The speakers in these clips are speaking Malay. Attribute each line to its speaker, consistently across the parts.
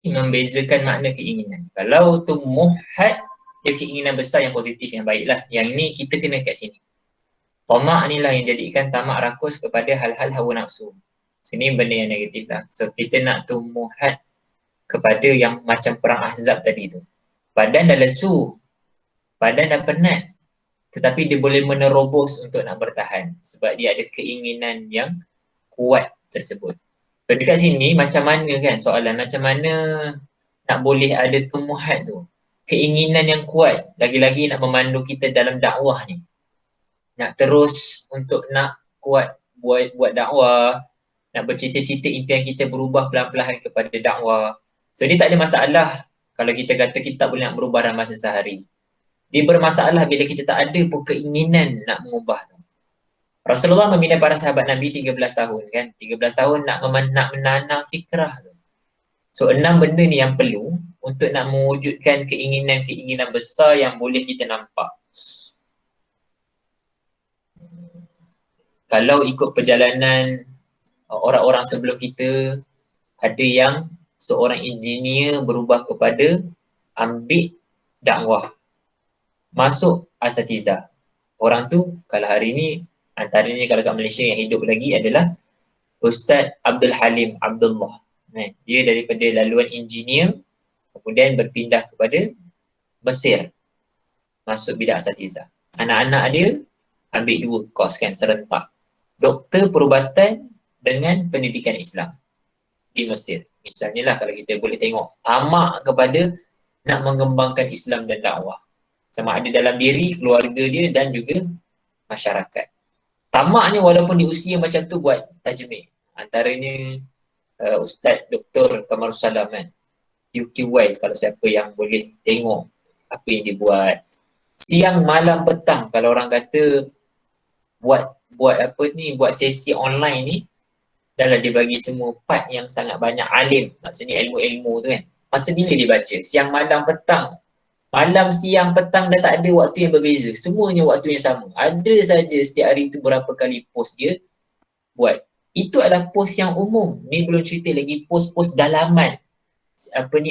Speaker 1: membezakan makna keinginan. Kalau tumuhat, dia keinginan besar yang positif, yang baiklah. Yang ini kita kena kat sini. Tamak ni lah yang jadikan tamak rakus kepada hal-hal hawa nafsu. So, ini benda yang negatif lah. So, kita nak tumuhat kepada yang macam perang Ahzab tadi tu. Badan dah lesu, badan dah penat, tetapi dia boleh menerobos untuk nak bertahan sebab dia ada keinginan yang kuat tersebut. So, dekat sini macam mana kan soalan, macam mana nak boleh ada tumuhat tu, keinginan yang kuat, lagi-lagi nak memandu kita dalam dakwah ni, nak terus untuk nak kuat buat dakwah, nak bercita-cita impian kita berubah pelan-pelan kepada dakwah. So dia tak ada masalah kalau kita kata kita tak boleh nak berubah dalam masa sehari. Dia bermasalah bila kita tak ada pun keinginan nak mengubah tu. Rasulullah membina para sahabat Nabi 13 tahun kan. 13 tahun nak menanam fikrah tu. So 6 benda ni yang perlu untuk nak mewujudkan keinginan-keinginan besar yang boleh kita nampak. Kalau ikut perjalanan orang-orang sebelum kita, ada yang seorang engineer berubah kepada ambil dakwah, masuk asatizah. Orang tu kalau hari ni antaranya kalau kat Malaysia yang hidup lagi adalah Ustaz Abdul Halim Abdullah. Dia daripada laluan engineer kemudian berpindah kepada Mesir, masuk bidah asatizah. Anak-anak dia ambil 2 kos kan serentak, doktor perubatan dengan pendidikan Islam di Mesir. Misalnya lah kalau kita boleh tengok tamak kepada nak mengembangkan Islam dan dakwah. Sama ada dalam diri, keluarga dia dan juga masyarakat. Tamaknya walaupun di usia macam tu buat tajmid. Antaranya Ustaz Dr. Kamarul Salam kan. UQY kalau siapa yang boleh tengok apa yang dia buat. Siang, malam, petang kalau orang kata buat sesi online ni, dah dia bagi semua part yang sangat banyak alim, maksudnya ilmu-ilmu tu kan. Masa bila dia baca? Siang, malam, petang. Malam, siang, petang dah tak ada waktu yang berbeza. Semuanya waktu yang sama. Ada saja setiap hari tu berapa kali post dia buat. Itu adalah post yang umum. Ni belum cerita lagi post-post dalaman.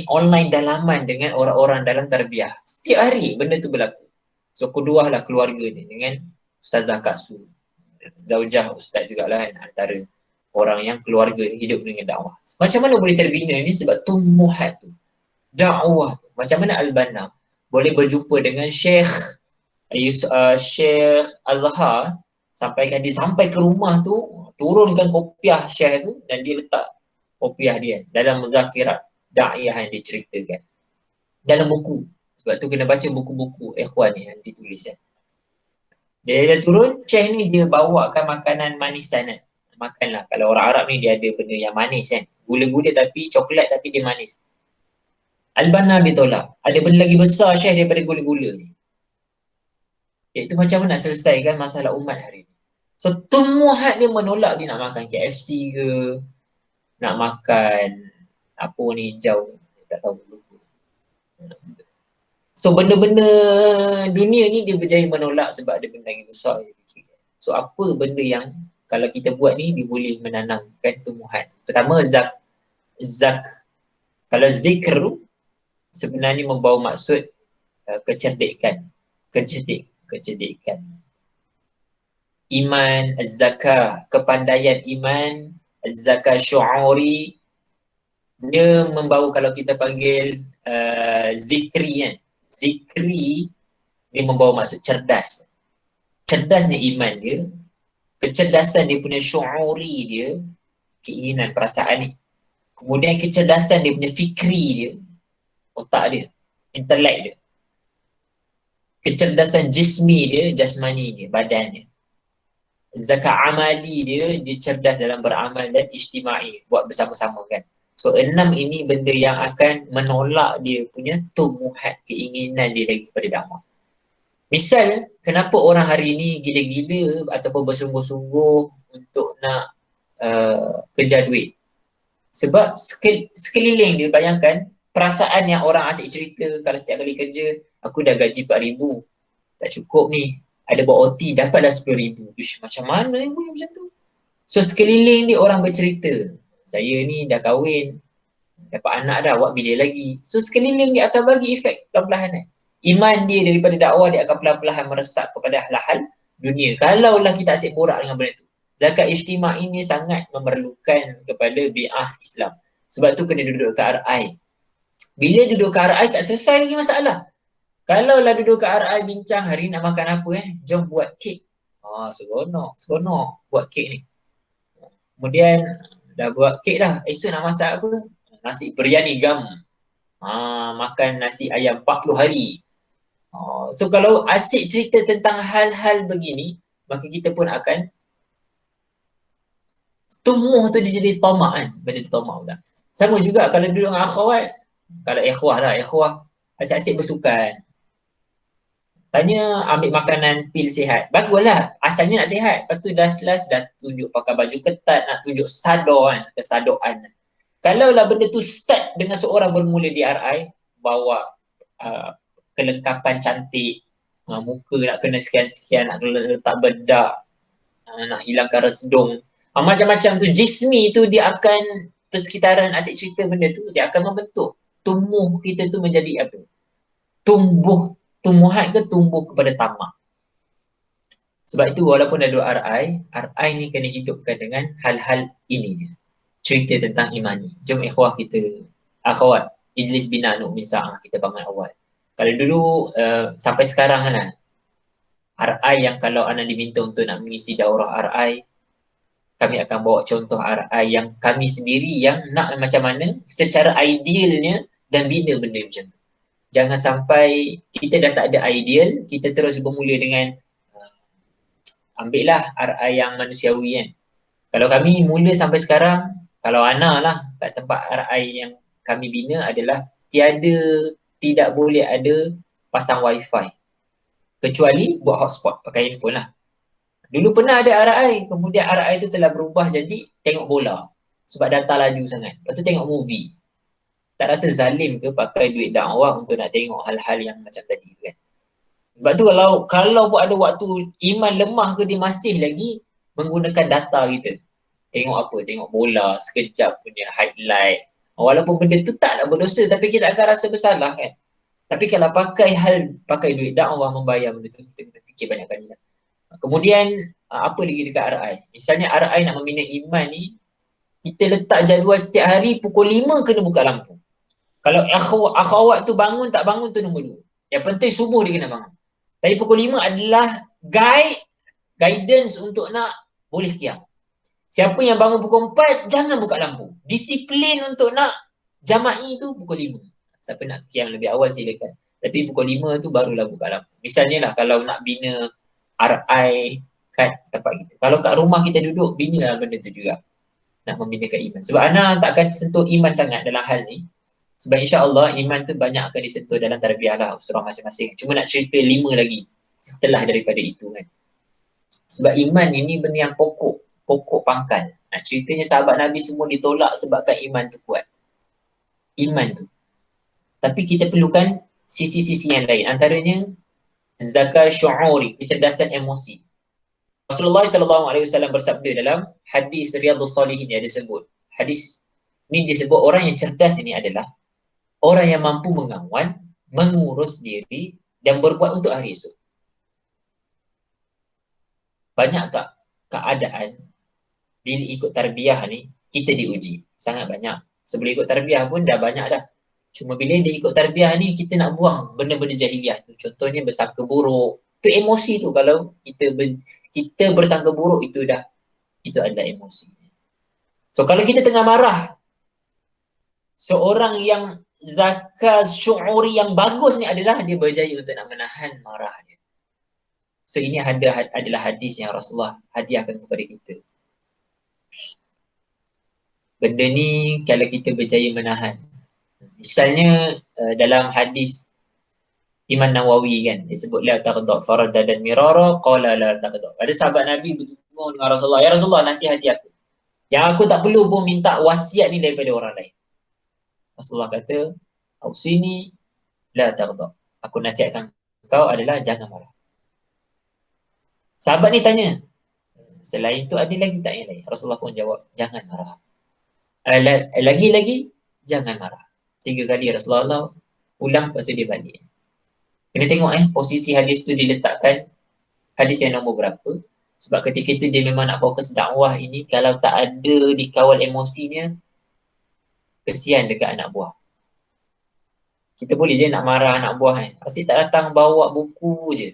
Speaker 1: Online dalaman dengan orang-orang dalam tarbiyah. Setiap hari benda tu berlaku. So, kedua lah keluarga ni dengan Ustazah Kak Su. Zaujah Ustaz jugalah kan, antara orang yang keluarga hidup dengan dakwah. Macam mana boleh terbina ni? Sebab tumuhat tu, dakwah tu. Macam mana Al-Banna boleh berjumpa dengan Syekh Azhar, sampaikan dia sampai ke rumah tu, turunkan kopiah Syekh tu dan dia letak kopiah dia dalam muzakirat da'iyah yang diceritakan dalam buku. Sebab tu kena baca buku-buku ikhwan ni yang ditulis kan. Dia dah turun, Syekh ni dia bawakan makanan manis sana. Makanlah. Kalau orang Arab ni dia ada benda yang manis kan. Gula-gula tapi coklat tapi dia manis. Al-Banna dia tolak. Ada benda lagi besar Syekh daripada gula-gula ni. Iaitu macam mana nak selesaikan masalah umat hari ni. So tumuhat dia menolak dia nak makan KFC ke, nak makan apa ni hijau, tak tahu lupa. So benda-benda dunia ni dia berjaya menolak sebab ada benda yang besar. So apa benda yang kalau kita buat ni dia boleh menanamkan tumuhat. Pertama kalau zikr sebenarnya membawa maksud kecerdikan. Iman, zakah, kepandaian iman, zakah syu'uri, dia membawa kalau kita panggil zikri kan. Zikri dia membawa maksud cerdas. Cerdasnya iman dia, kecerdasan dia punya syu'uri dia, keinginan, perasaan ni. Kemudian kecerdasan dia punya fikri dia, otak dia, intelek dia. Kecerdasan jismi dia, jasmani dia, badan dia. Zakat amali dia cerdas dalam beramal dan ijtimai, buat bersama-sama kan. So 6 ini benda yang akan menolak dia punya tumuhat, keinginan dia lagi kepada dakwah. Misal, kenapa orang hari ini gila-gila ataupun bersungguh-sungguh untuk nak kejar duit? Sebab sekeliling dia, bayangkan perasaan yang orang asyik cerita kalau setiap kali kerja, aku dah gaji 4,000, tak cukup ni, ada buat OT dapat dah 10,000. Ish, macam mana yang macam tu? So sekeliling dia orang bercerita, saya ni dah kahwin, dapat anak dah, buat bila lagi. So sekeliling dia akan bagi efek perlahan-lahan. Iman dia daripada dakwah dia akan perlahan-lahan meresap kepada hal-hal dunia. Kalaulah kita asyik borak dengan benda tu. Zakat ijtima' ini sangat memerlukan kepada bi'ah Islam. Sebab tu kena duduk ke RI. Bila duduk ke RI tak selesai lagi masalah. Kalaulah duduk ke RI bincang hari nak makan apa jom buat kek. Seronok buat kek ni. Kemudian dah buat kek dah. Esok nak masak apa? Nasi biryani gam. Makan nasi ayam 40 hari. So kalau asyik cerita tentang hal-hal begini, maka kita pun akan tumbuh tu dia jadi tamak kan. Benda tu tamak pula. Sama juga kalau duduk dengan akhwat. Kalau ikhwah asyik-asyik bersukan. Tanya ambil makanan pil sihat. Baguslah. Asalnya nak sihat. Lepas tu dah tunjuk pakai baju ketat, nak tunjuk sadar kan, kesadoan. Kalaulah benda tu start dengan seorang bermula di RI, bawa kelengkapan cantik, muka nak kena sekian-sekian, nak letak bedak, nak hilangkan resdung. Macam-macam tu, jismi tu dia akan, persekitaran asyik cerita benda tu, dia akan membentuk. Tumbuh kita tu menjadi apa? Tumbuhan ke tumbuh kepada tamak. Sebab itu walaupun ada RI ni kena hidupkan dengan hal-hal ini dia. Cerita tentang imani. Jom ikhwah kita, akhwat, Ijlis Bina Nuk bin Sa'ah kita bangun awal. Kalau dulu sampai sekarang kan, RI yang kalau anda diminta untuk nak mengisi daurah RI, kami akan bawa contoh RI yang kami sendiri yang nak macam mana secara idealnya dan bina benda macam tu. Jangan sampai kita dah tak ada ideal, kita terus bermula dengan ambillah RI yang manusiawi kan. Kalau kami mula sampai sekarang, kalau Ana lah kat tempat RI yang kami bina adalah tidak boleh ada pasang wifi. Kecuali buat hotspot, pakai handphone lah. Dulu pernah ada RI, kemudian RI tu telah berubah jadi tengok bola. Sebab data laju sangat. Lepas tu tengok movie. Tak rasa zalim ke pakai duit dakwah untuk nak tengok hal-hal yang macam tadi kan. Sebab tu kalau pun ada waktu iman lemah ke, dia masih lagi menggunakan data kita. Tengok apa? Tengok bola, sekejap punya highlight. Walaupun benda tu taklah berdosa, tapi kita akan rasa bersalah kan. Tapi kalau pakai duit dakwah membayar benda tu, kita kena fikir banyak kali lah. Kemudian apa lagi dekat RI? Misalnya RI nak membina iman ni, kita letak jadual setiap hari pukul 5 kena buka lampu. Kalau akhwat tu bangun tak bangun tu nombor 2. Yang penting subuh dia kena bangun. Tapi pukul 5 adalah guidance untuk nak boleh qiyam. Siapa yang bangun pukul 4 jangan buka lampu. Disiplin untuk nak jama'i tu pukul 5. Siapa nak qiyam lebih awal silakan. Tapi pukul 5 tu barulah buka lampu. Misalnya lah kalau nak bina RI kat tempat kita. Kalau kat rumah kita duduk, binalah benda tu juga. Nak membinakan iman. Sebab Ana tak akan sentuh iman sangat dalam hal ni. Sebab insya-Allah iman tu banyak akan disentuh dalam tarbiyah lah surah masing-masing. Cuma nak cerita 5 lagi setelah daripada itu kan. Sebab iman ini benda yang pokok pangkal. Nak ceritanya sahabat Nabi semua ditolak sebabkan iman tu kuat. Iman tu. Tapi kita perlukan sisi-sisi yang lain. Antaranya zakat syu'uri, kecerdasan emosi. Rasulullah SAW bersabda dalam hadis Riyadhus Salihin yang disebut. Hadis ni disebut orang yang cerdas ini adalah orang yang mampu mengawal, mengurus diri dan berbuat untuk hari esok. Banyak tak keadaan bila ikut tarbiyah ni kita diuji? Sangat banyak. Sebelum ikut tarbiyah pun dah banyak dah. Cuma bila dia ikut tarbiyah ni kita nak buang benda-benda jahiliah tu. Contohnya bersangka buruk. Tu emosi tu, kalau kita bersangka buruk itu adalah emosi. So kalau kita tengah marah, seorang yang zakat syu'uri yang bagus ni adalah dia berjaya untuk nak menahan marah dia. So ini adalah hadis yang Rasulullah hadiahkan kepada kita. Benda ni kalau kita berjaya menahan. Misalnya dalam hadis Imam Nawawi kan, disebut la taghdab farada dan mirara qala la taghdab. Ada sahabat Nabi bertemu dengan Rasulullah, ya Rasulullah nasihati aku. Yang aku tak perlu pun minta wasiat ni daripada orang lain. Rasulullah kata, ausini la taghdab. Aku nasihatkan kau adalah jangan marah. Sahabat ni tanya, selain tu ada lagi tak yang lain? Rasulullah pun jawab, jangan marah. Lagi-lagi, Jangan marah. 3 kali Rasulullah ulang, lepas tu dia balik. Kena tengok posisi hadis tu diletakkan hadis yang nombor berapa. Sebab ketika itu dia memang nak fokus dakwah ini, kalau tak ada dikawal emosinya, kesian dekat anak buah. Kita boleh je nak marah anak buah kan. Asyik tak datang bawa buku je.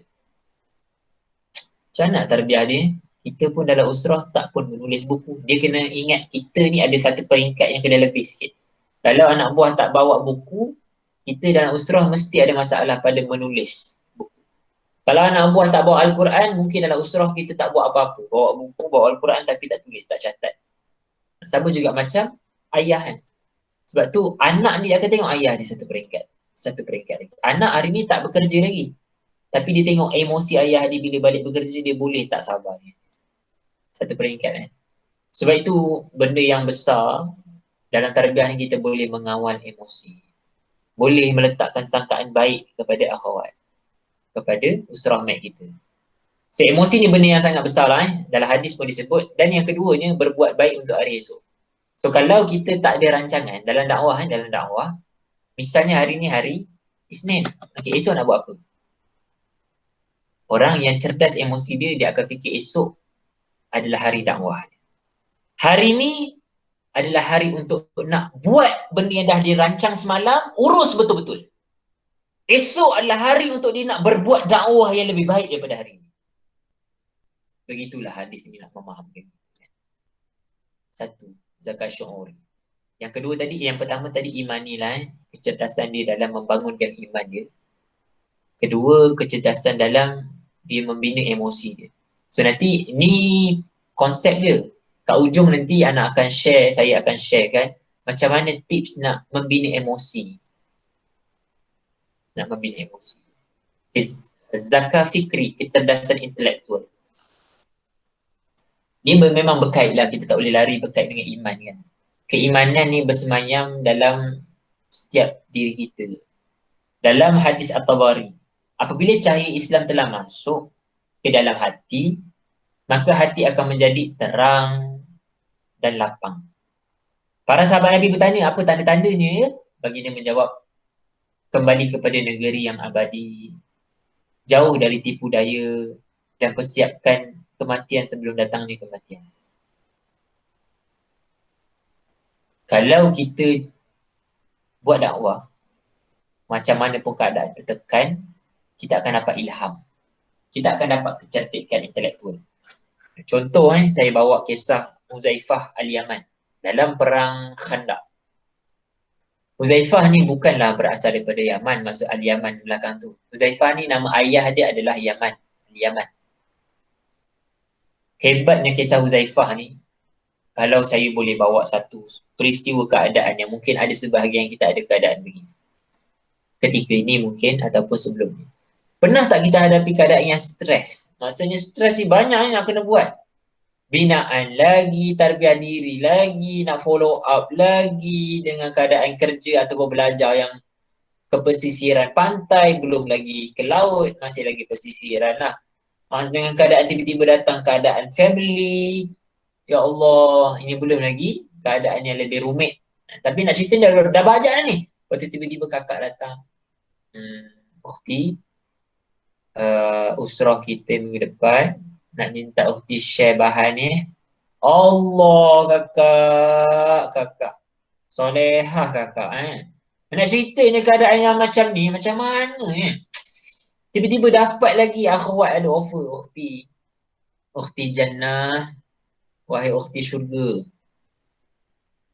Speaker 1: Macam nak tarbiyah dia? Kita pun dalam usrah tak pun menulis buku. Dia kena ingat kita ni ada satu peringkat yang kena lebih sikit. Kalau anak buah tak bawa buku, kita dalam usrah mesti ada masalah pada menulis buku. Kalau anak buah tak bawa Al-Quran, mungkin dalam usrah kita tak buat apa-apa. Bawa buku, bawa Al-Quran tapi tak tulis, tak catat. Sama juga macam ayah kan. Sebab tu anak ni dia akan tengok ayah di satu peringkat. Satu peringkat lagi. Anak hari ni tak bekerja lagi. Tapi dia tengok emosi ayah dia bila balik bekerja, dia boleh tak sabar. Satu peringkat kan. Sebab itu benda yang besar dalam tarbiyah ni kita boleh mengawal emosi. Boleh meletakkan sangkaan baik kepada akhwat. Kepada usrah mat kita. So emosi ni benda yang sangat besar lah dalam hadis pun disebut. Dan yang keduanya berbuat baik untuk hari esok. So kalau kita tak ada rancangan dalam dakwah, misalnya hari ni hari Isnin, okay, esok nak buat apa? Orang yang cerdas emosi dia akan fikir esok adalah hari dakwah. Hari ni adalah hari untuk nak buat benda yang dah dirancang semalam, urus betul-betul. Esok adalah hari untuk dia nak berbuat dakwah yang lebih baik daripada hari ini. Begitulah hadis ini nak memahamkan. Satu, zakat syu'uri. Yang kedua tadi, yang pertama tadi imani lah, kecerdasan dia dalam membangunkan iman dia. Kedua, kecerdasan dalam dia membina emosi dia. So nanti, ni konsep je. Kat ujung nanti saya akan share kan, macam mana tips nak membina emosi. Nak membina emosi. Zakat fikri, kecerdasan intelektual. Dia memang berkait lah, kita tak boleh lari berkait dengan iman kan. Keimanan ni bersemayam dalam setiap diri kita. Dalam hadis At-Tabari, apabila cahaya Islam telah masuk ke dalam hati, maka hati akan menjadi terang dan lapang. Para sahabat Nabi bertanya, apa tanda-tandanya? Baginda menjawab, kembali kepada negeri yang abadi, jauh dari tipu daya, dan persiapkan kematian sebelum datangnya kematian. Kalau kita buat dakwah, macam mana pun keadaan tertekan, kita akan dapat ilham. Kita akan dapat kecerdikan intelektual. Contoh, saya bawa kisah Huzaifah Al-Yaman dalam perang Khandaq. Huzaifah ni bukanlah berasal daripada Yaman, maksud Al-Yaman belakang tu. Huzaifah ni nama ayah dia adalah Yaman. Al-Yaman. Hebatnya kisah Huzaifah ni, kalau saya boleh bawa satu peristiwa keadaan yang mungkin ada sebahagian kita ada keadaan begini. Ketika ini mungkin ataupun sebelumnya. Pernah tak kita hadapi keadaan yang stres? Maksudnya stres ni banyak yang nak kena buat. Binaan lagi, tarbiyah diri lagi, nak follow up lagi dengan keadaan kerja ataupun belajar yang ke pesisiran pantai, belum lagi ke laut, masih lagi pesisiran lah. Dengan keadaan tiba-tiba datang keadaan family, ya Allah, ini belum lagi keadaan yang lebih rumit. Tapi nak cerita dah banyak dah ni. Lepas tu tiba-tiba kakak datang. Ukhti, usrah kita minggu depan, nak minta ukhti share bahan ni. Allah kakak. Solehah kakak Nak ceritanya keadaan yang macam ni, macam mana Tiba-tiba dapat lagi akhwat ada offer, ukhti jannah, wahai ukhti syurga,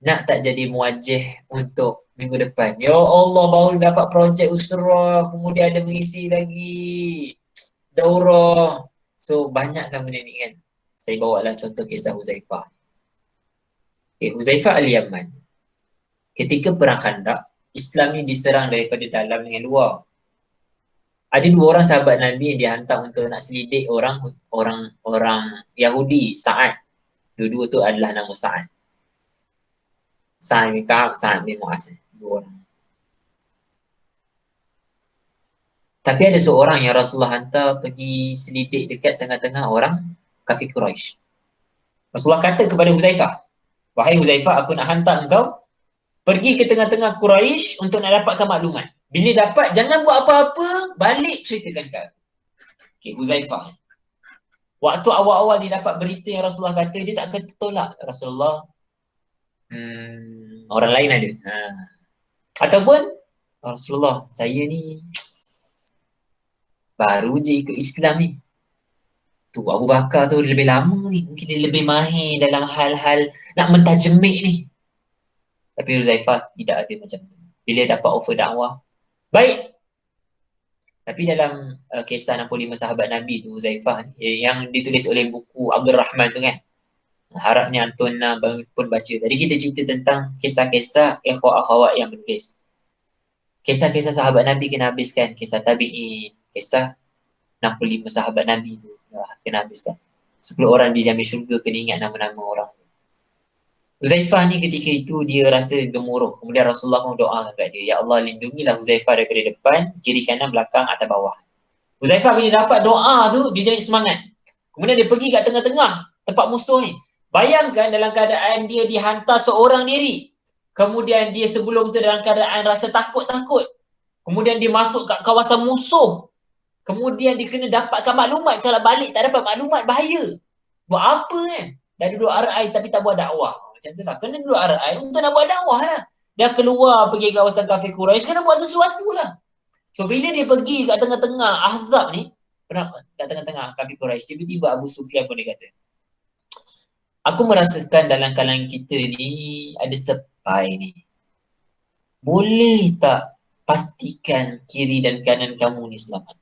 Speaker 1: nak tak jadi muwajjih untuk minggu depan? Ya Allah, baru dapat projek usrah, kemudian ada mengisi lagi daurah. So banyakkan benda ni kan. Saya bawa lah contoh kisah Huzaifah. Huzaifah Al-Yaman, ketika perang Khandaq, Islam ni diserang daripada dalam dengan luar. Ada 2 orang sahabat Nabi yang dihantar untuk nak selidik orang Yahudi, Sa'ad. Dua-dua tu adalah nama Sa'ad. Sa'ad bin Ka'ab, Sa'ad bin Mu'az. 2 orang. Tapi ada seorang yang Rasulullah hantar pergi selidik dekat tengah-tengah orang kafir Quraisy. Rasulullah kata kepada Huzaifah, wahai Huzaifah, aku nak hantar engkau Pergi ke tengah-tengah Quraisy untuk nak dapatkan maklumat. Bila dapat, jangan buat apa-apa, balik ceritakan ke aku. Okay, Huzaifah. Waktu awal-awal dia dapat berita yang Rasulullah kata, dia tak kata tolak. Rasulullah, orang lain ada. Ataupun, Rasulullah, saya ni baru je ikut Islam ni. Tu Abu Bakar tu lebih lama ni. Mungkin dia lebih mahir dalam hal-hal nak mentajemik ni. Tapi Huzaifah tidak ada macam tu. Bila dapat offer dakwah, baik. Tapi dalam kisah 65 sahabat Nabi tu, Huzaifah ni, yang ditulis oleh buku Abdul Rahman tu kan. Harapnya Antun pun baca. Tadi kita cerita tentang kisah-kisah ikhwah-akhwat yang menulis. Kisah-kisah sahabat Nabi kena habiskan. Kisah tabi'in, kisah 65 sahabat Nabi tu kena habiskan. 10 orang dijamin syurga, kena ingat nama-nama orang. Huzaifah ni ketika itu dia rasa gemuruh. Kemudian Rasulullah pun doa kat dia, ya Allah lindungilah Huzaifah daripada depan, kiri kanan, belakang, atas bawah. Huzaifah bila dapat doa tu, dia jadi semangat. Kemudian dia pergi kat tengah-tengah tempat musuh ni. Bayangkan dalam keadaan dia dihantar seorang diri. Kemudian dia sebelum tu dalam keadaan rasa takut-takut. Kemudian dia masuk kat kawasan musuh. Kemudian dia kena dapatkan maklumat. Kalau balik tak dapat maklumat, bahaya. Buat apa kan? Dah duduk RI tapi tak buat dakwah. Macam tu lah. Kena duduk RI untuk nak buat dakwah lah. Dah keluar pergi kawasan kafir Quraisy, kena buat sesuatu lah. So bila dia pergi kat tengah-tengah Ahzab ni, kat tengah-tengah kafir Quraisy, tiba-tiba Abu Sufyan pun dia kata, aku merasakan dalam kalangan kita ni ada sepai ni. Boleh tak pastikan kiri dan kanan kamu ni selamat?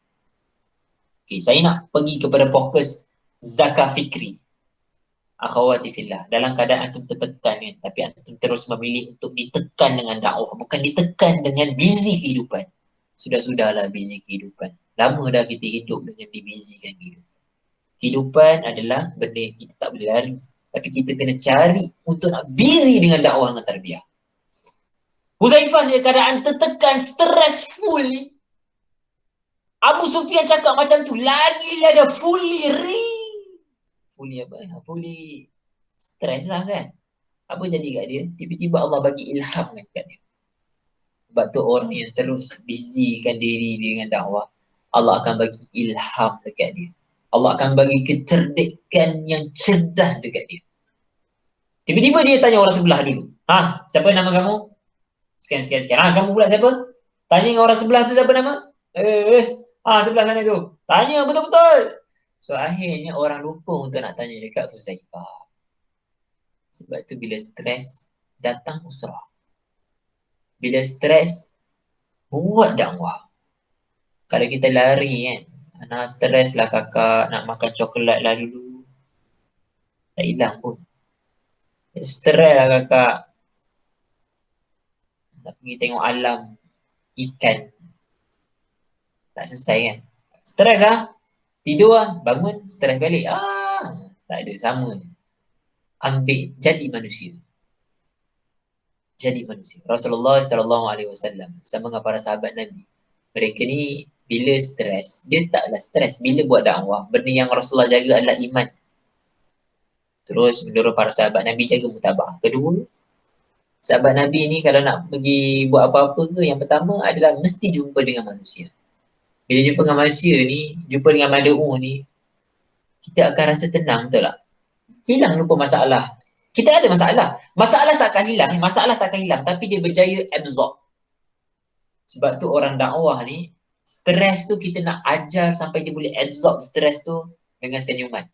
Speaker 1: Okay, saya nak pergi kepada fokus zakat fikri. Akhawati fillah. Dalam keadaan antum tertekan kan, tapi antum terus memilih untuk ditekan dengan dakwah, bukan ditekan dengan busy kehidupan. Sudah-sudahlah busy kehidupan. Lama dah kita hidup dengan dibusykan kehidupan. Kehidupan adalah benda yang kita tak boleh lari. Tapi kita kena cari untuk nak busy dengan dakwah dengan tarbiyah. Huzaifah ni keadaan tertekan, stressful ni. Abu Sufyan cakap macam tu, lagi ada fully stress lah kan. Apa jadi kat dia? Tiba-tiba Allah bagi ilham kan kat dia. Sebab tu orang yang terus busykan diri dengan dakwah, Allah akan bagi ilham dekat dia. Allah akan bagi kecerdikan yang cerdas dekat dia. Tiba-tiba dia tanya orang sebelah dulu. Siapa nama kamu? Sekian. Kamu pula siapa? Tanya dengan orang sebelah tu siapa nama? Sebelah sana tu. Tanya betul-betul. So akhirnya orang lupa untuk nak tanya dekat Huzaifah. Sebab tu bila stres, datang usrah. Bila stres, buat dakwah. Kalau kita lari kan, nak stres lah kakak, nak makan coklat lah dulu. Tak hilang pun. Stres lah kakak, nak pergi tengok alam ikan. Tak selesai kan. Stres lah. Tidur lah. Bangun. Stres balik. Tak ada. Sama. Ambil. Jadi manusia. Jadi manusia. Rasulullah SAW bersama dengan para sahabat Nabi. Mereka ni bila stres, dia taklah stres. Bila buat dakwah, benda yang Rasulullah jaga adalah iman. Terus menurut para sahabat Nabi jaga mutabah. Kedua, sahabat Nabi ni kalau nak pergi buat apa-apa ke, yang pertama adalah mesti jumpa dengan manusia. Bila jumpa dengan manusia ni, jumpa dengan mad'u ni, kita akan rasa tenang, betul tak? Hilang lupa masalah. Kita ada masalah. Masalah takkan hilang, tapi dia berjaya absorb. Sebab tu orang dakwah ni, stres tu kita nak ajar sampai dia boleh absorb stres tu dengan senyuman.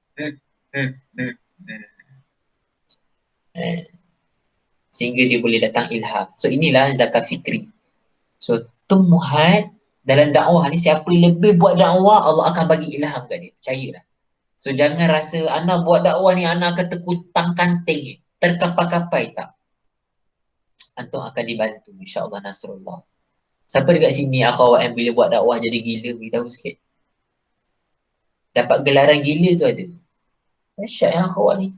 Speaker 1: Sehingga dia boleh datang ilham. So inilah zakat fikri. So tumuhat dalam dakwah ni, siapa lebih buat dakwah, Allah akan bagi ilham kat dia. Percayalah. So jangan rasa anak buat dakwah ni, anak akan terkutang kanting, terkapai-kapai. Tak. Antum akan dibantu, insyaAllah nasrullah. Siapa dekat sini akhwat yang bila buat dakwah jadi gila, beritahu sikit. Dapat gelaran gila tu ada. Dahsyat yang akhwat ni.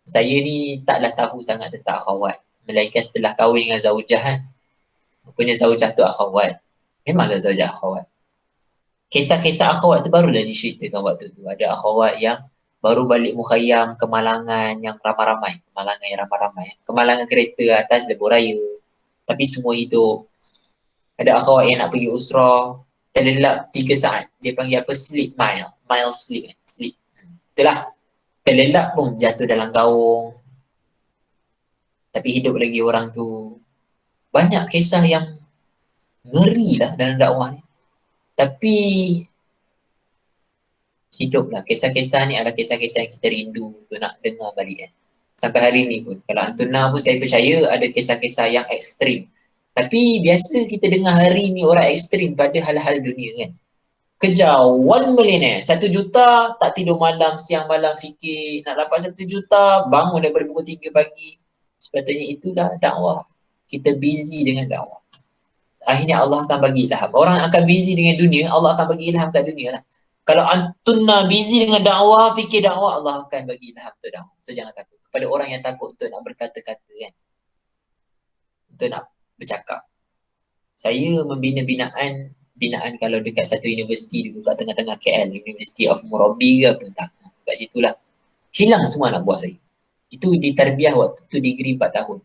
Speaker 1: Saya ni taklah tahu sangat tentang akhwat, melainkan setelah kahwin dengan zaujah kan. Rupanya zaujah tu akhwat. Memanglah zaujah akhwat. Kisah-kisah akhwat tu barulah diceritakan waktu tu. Ada akhwat yang baru balik Mukhayyam, Kemalangan yang ramai-ramai, Kemalangan yang ramai-ramai, Kemalangan kereta atas lebuh raya. Tapi semua hidup. Ada akhwat yang nak pergi usrah, terlelap 3 saat. Dia panggil apa? Sleep mile. Mile sleep. Sleep. Itulah. Terlelap pun jatuh dalam gaung. Tapi hidup lagi orang tu. Banyak kisah yang ngeri lah dalam dakwah ni. Tapi hiduplah. Kisah-kisah ni adalah kisah-kisah yang kita rindu untuk nak dengar balik kan. Sampai hari ni pun. Kalau Antuna pun saya percaya ada kisah-kisah yang ekstrim. Tapi biasa kita dengar hari ni orang ekstrim pada hal-hal dunia kan. Kejar 1 millionaire, 1 juta, tak tidur malam, siang malam fikir nak dapat 1 juta, bangun daripada pukul 3 pagi. Sepatutnya itulah dakwah. Kita busy dengan dakwah. Akhirnya Allah akan bagi ilham. Orang akan busy dengan dunia, Allah akan bagi ilham kat dunia lah. Kalau Antuna busy dengan dakwah, fikir dakwah, Allah akan bagi ilham untuk dakwah. So jangan takut. Kepada orang yang takut untuk nak berkata-kata kan. Untuk nak bercakap. Saya membina binaan kalau dekat satu universiti dulu kat tengah-tengah KL, University of Murabi ke apa tak. Kat situlah. Hilang semua anak buah saya. Itu di tarbiyah waktu tu degree 4 tahun.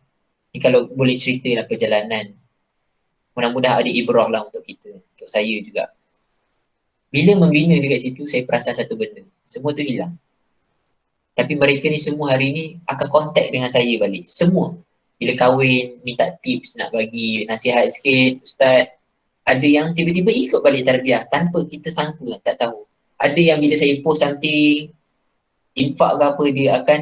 Speaker 1: Ni kalau boleh ceritalah perjalanan. Mudah-mudahan ada ibrah lah untuk kita, untuk saya juga. Bila membina dekat situ, saya perasan satu benda. Semua tu hilang. Tapi mereka ni semua hari ni akan kontak dengan saya balik. Semua. Bila kahwin, minta tips nak bagi nasihat sikit, Ustaz. Ada yang tiba-tiba ikut balik tarbiyah tanpa kita sangka, tak tahu. Ada yang bila saya post something, infak ke apa, dia akan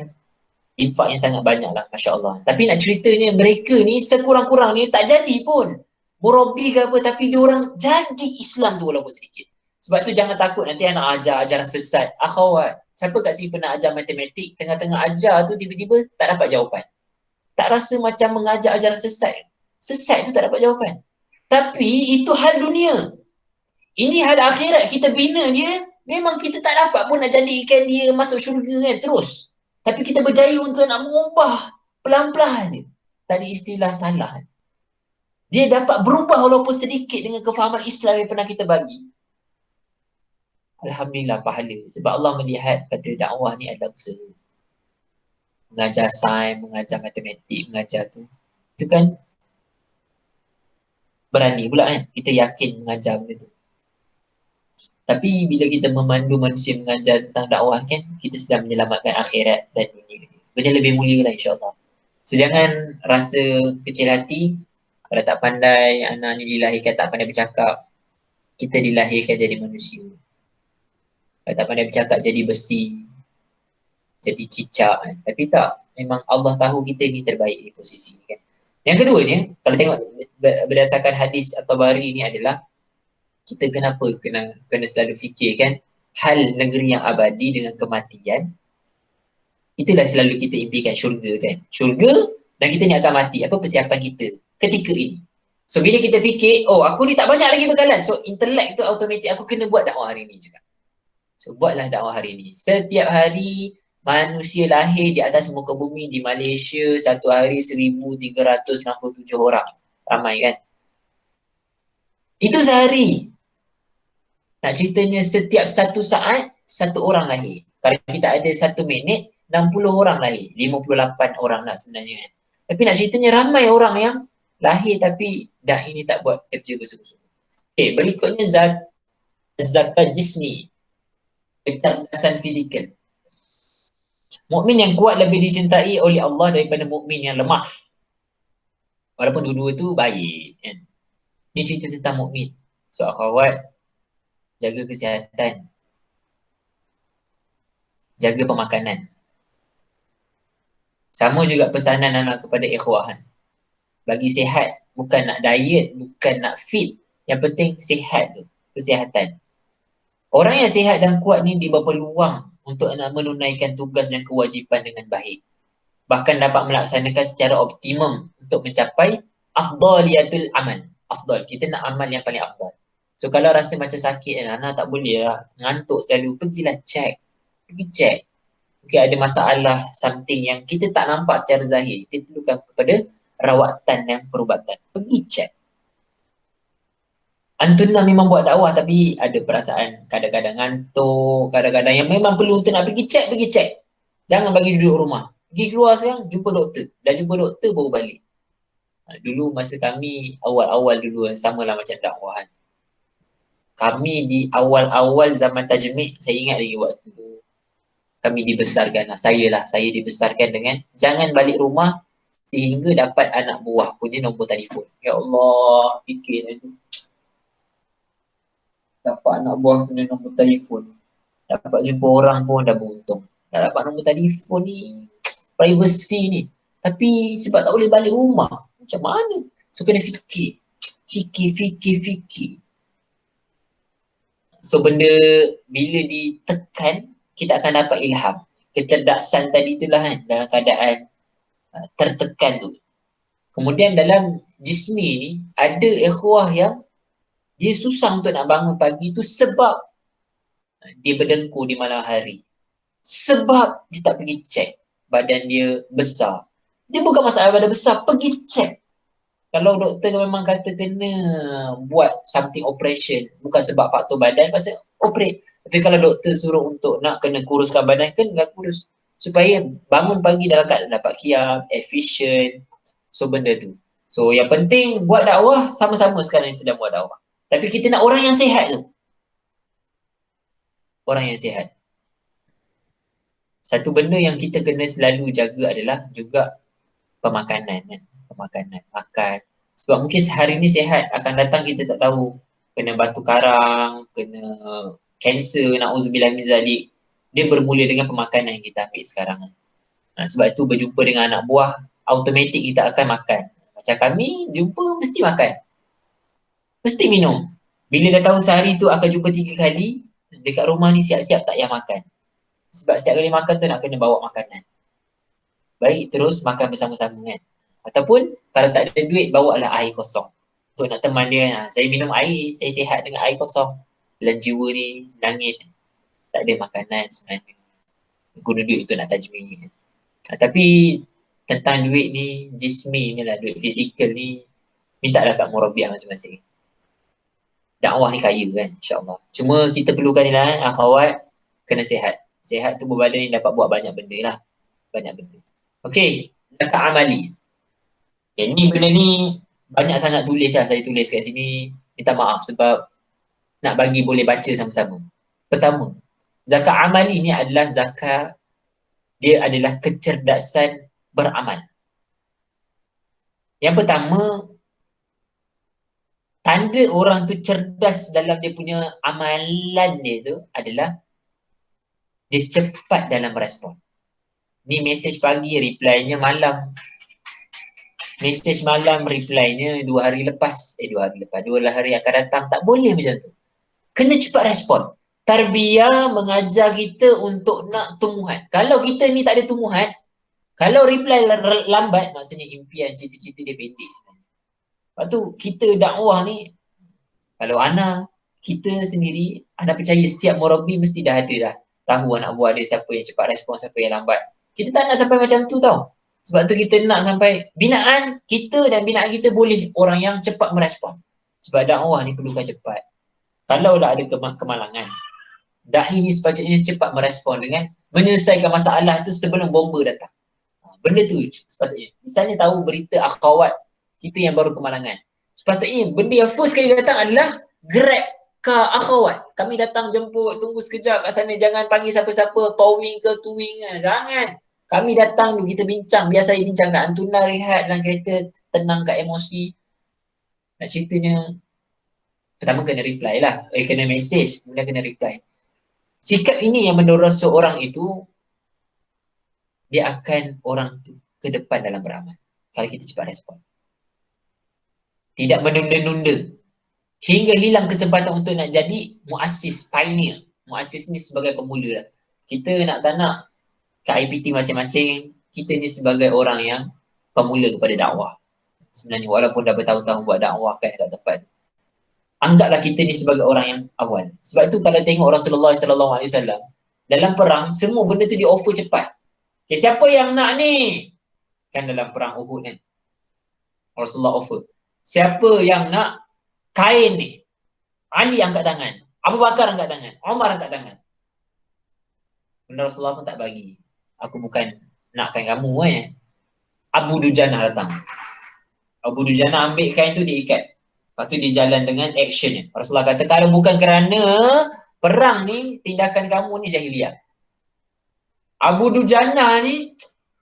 Speaker 1: infak yang sangat banyak lah, Masya Allah. Tapi nak ceritanya, mereka ni sekurang-kurangnya tak jadi pun murabi ke apa, tapi dia orang jadi Islam tu walaupun sedikit. Sebab tu jangan takut nanti anak ajar ajaran sesat. Akhwat, siapa kat sini pernah ajar matematik, tengah-tengah ajar tu tiba-tiba tak dapat jawapan. Tak rasa macam mengajar ajaran sesat. Sesat tu tak dapat jawapan. Tapi itu hal dunia. Ini hal akhirat. Kita bina dia, memang kita tak dapat pun nak jadikan dia masuk syurga kan, terus. Tapi kita berjaya untuk nak mengubah pelan-pelan dia. Tadi istilah salah. Dia dapat berubah walaupun sedikit dengan kefahaman Islam yang pernah kita bagi. Alhamdulillah pahala. Sebab Allah melihat pada dakwah ni adalah usaha. Mengajar sains, mengajar matematik, mengajar tu. Itu kan berani pula kan. Kita yakin mengajar benda tu. Tapi bila kita memandu manusia mengajar tentang dakwah kan, kita sedang menyelamatkan akhirat dan dunia. Benda lebih mulia lah insyaAllah. So jangan rasa kecil hati. Kalau tak pandai, anak ni dilahirkan tak pandai bercakap. Kita dilahirkan jadi manusia. Kalau tak pandai bercakap jadi besi. Jadi cicak kan. Tapi tak. Memang Allah tahu kita ni terbaik di posisi ni kan. Yang keduanya, kalau tengok berdasarkan hadis At-Tabari ni adalah kita kenapa kena selalu fikirkan hal negeri yang abadi dengan kematian. Itulah selalu kita impikan syurga kan. Syurga dan kita ni akan mati. Apa persiapan kita ketika ini? So bila kita fikir, oh aku ni tak banyak lagi bekalan. So intelek tu automatik aku kena buat dakwah hari ni juga. So buatlah dakwah hari ni. Setiap hari manusia lahir di atas muka bumi di Malaysia satu hari 1,367 orang. Ramai kan? Itu sehari. Nak ceritanya setiap 1 saat, 1 orang lahir. Kalau kita ada 1 minit, 60 orang lahir. 58 orang lah sebenarnya. Tapi nak ceritanya ramai orang yang lahir tapi dah ini tak buat kerja bersungguh-sungguh. Okay, berikutnya zakat jismi. Kecerdasan fizikal. Mukmin yang kuat lebih dicintai oleh Allah daripada mukmin yang lemah. Walaupun dua-dua tu baik kan. Ini cerita tentang mukmin. So akhwat, jaga kesihatan. Jaga pemakanan. Sama juga pesanan anak kepada ikhwahan. Bagi sihat, bukan nak diet, bukan nak fit. Yang penting sihat tu, kesihatan. Orang yang sihat dan kuat ni dia berpeluang untuk nak menunaikan tugas dan kewajipan dengan baik. Bahkan dapat melaksanakan secara optimum untuk mencapai afdaliyatul amal. Afdal, kita nak amal yang paling afdal. So kalau rasa macam sakit, anak tak boleh lah, ngantuk selalu, pergilah check. Pergi check. Mungkin ada masalah something yang kita tak nampak secara zahir. Kita perlukan kepada rawatan dan perubatan. Pergi check. Antuna memang buat dakwah tapi ada perasaan kadang-kadang ngantuk, kadang-kadang yang memang perlu untuk nak pergi cek. Jangan bagi duduk rumah. Pergi keluar sekarang, jumpa doktor. Dah jumpa doktor, baru balik. Dulu masa kami awal-awal dulu, samalah macam dakwah kan. Kami di awal-awal zaman tajmid, saya ingat lagi waktu kami dibesarkan. Saya dibesarkan dengan jangan balik rumah sehingga dapat anak buah punya nombor telefon. Ya Allah, fikir itu. Dapat anak buah punya nombor telefon. Dapat jumpa orang pun dah beruntung. Dah dapat nombor telefon ni, privacy ni. Tapi sebab tak boleh balik rumah, macam mana? So kena fikir. Fikir. So benda bila ditekan, kita akan dapat ilham. Kecerdasan tadi itulah kan, dalam keadaan tertekan tu. Kemudian dalam jismi ni, ada ikhwah yang dia susah untuk nak bangun pagi tu sebab dia berdengkur di malam hari. Sebab dia tak pergi cek badan dia besar. Dia bukan masalah badan besar, pergi cek. Kalau doktor memang kata kena buat something operation, bukan sebab faktor badan, pasal operate. Tapi kalau doktor suruh untuk nak kena kuruskan badan, kenalah kurus. Supaya bangun pagi dalam keadaan dapat kiam, efisien. So benda tu. So yang penting buat dakwah, sama-sama sekarang yang sedang buat dakwah. Tapi kita nak orang yang sihat tu. Orang yang sihat. Satu benda yang kita kena selalu jaga adalah juga pemakanan kan. Pemakanan, makan. Sebab mungkin sehari ni sihat, akan datang kita tak tahu. Kena batu karang, kena kanser, na'udzubillah min zalik. Dia bermula dengan pemakanan yang kita ambil sekarang. Sebab itu berjumpa dengan anak buah, automatik kita akan makan. Macam kami, jumpa mesti makan. Mesti minum. Bila dah tahu sehari tu akan jumpa 3 kali, dekat rumah ni siap-siap tak payah makan. Sebab setiap kali makan tu nak kena bawa makanan. Baik terus makan bersama-sama kan. Ataupun kalau tak ada duit, bawalah air kosong. Untuk nak teman dia, saya minum air, saya sihat dengan air kosong. Dalam jiwa ni nangis. Tak ada makanan sebenarnya. Guna duit untuk nak tajmid. Tapi tentang duit ni, jismi ni lah, duit fizikal ni, mintalah kat murabiah masing-masing. Dakwah ni kaya kan, insyaAllah. Cuma kita perlukan ni lah, akhawat, kena sihat. Sihat tu berbadan ni dapat buat banyak benda lah. Banyak benda. Okey, zakat amali. Okay, ni benda ni banyak sangat tulis lah saya tulis kat sini. Minta maaf sebab nak bagi boleh baca sama-sama. Pertama, zakat amali ni adalah zakat, dia adalah kecerdasan beramal. Yang pertama, tanda orang tu cerdas dalam dia punya amalan dia tu adalah dia cepat dalam respon. Ni mesej pagi, reply-nya malam. Mesej malam, reply-nya 2 hari lepas. 2 hari akan datang. Tak boleh macam tu. Kena cepat respon. Tarbiyah mengajar kita untuk nak tumbuhan. Kalau kita ni tak ada tumbuhan, kalau reply lambat, maksudnya impian, cita-cita dia pendek sebenarnya. Lepas tu, kita dakwah ni, kalau anak, kita sendiri, anda percaya setiap murabi mesti dah ada dah. Tahu anak buah dia siapa yang cepat respon, siapa yang lambat. Kita tak nak sampai macam tu tau. Sebab tu kita nak sampai binaan kita dan binaan kita boleh orang yang cepat merespon. Sebab dakwah ni perlukan cepat. Kalau dah ada kemalangan, da'i ni sepatutnya cepat merespon dengan menyelesaikan masalah tu sebelum bomba datang. Benda tu sepatutnya. Misalnya tahu berita akhawat kita yang baru kemalangan. Sepatutnya benda yang first kali datang adalah grab car akhawat. Kami datang jemput, tunggu sekejap kat sana, jangan panggil siapa-siapa, towing ke tuwing ke, jangan. Kami datang dulu, kita bincang, biasa bincang kat Antuna, rehat dalam kereta, tenang kat emosi. Nak ceritanya, pertama kena reply lah, kena message, kemudian kena reply. Sikap ini yang mendorong seorang itu, dia akan orang tu ke depan dalam beramal. Kalau kita cepat respon. Tidak menunda-nunda. Hingga hilang kesempatan untuk nak jadi muassis, pioneer. Muassis ni sebagai pemula lah. Kita nak tak nak, ke IPT masing-masing, kita ni sebagai orang yang pemula kepada dakwah. Sebenarnya walaupun dah bertahun-tahun buat dakwah kan dekat tempat tu. Anggaplah kita ni sebagai orang yang awal. Sebab tu kalau tengok Rasulullah SAW, dalam perang, semua benda tu di offer cepat. Okay, siapa yang nak ni? Kan dalam perang Uhud kan, Rasulullah offer. Siapa yang nak kain ni? Ali angkat tangan, Abu Bakar angkat tangan, Umar angkat tangan. Benda Rasulullah pun tak bagi. Aku bukan nakkan kamu Abu Dujana datang. Abu Dujana ambil kain tu diikat. Lepas tu dia jalan dengan action. Rasulullah kata kalau bukan kerana perang ni, tindakan kamu ni jahiliah. Abu Dujana ni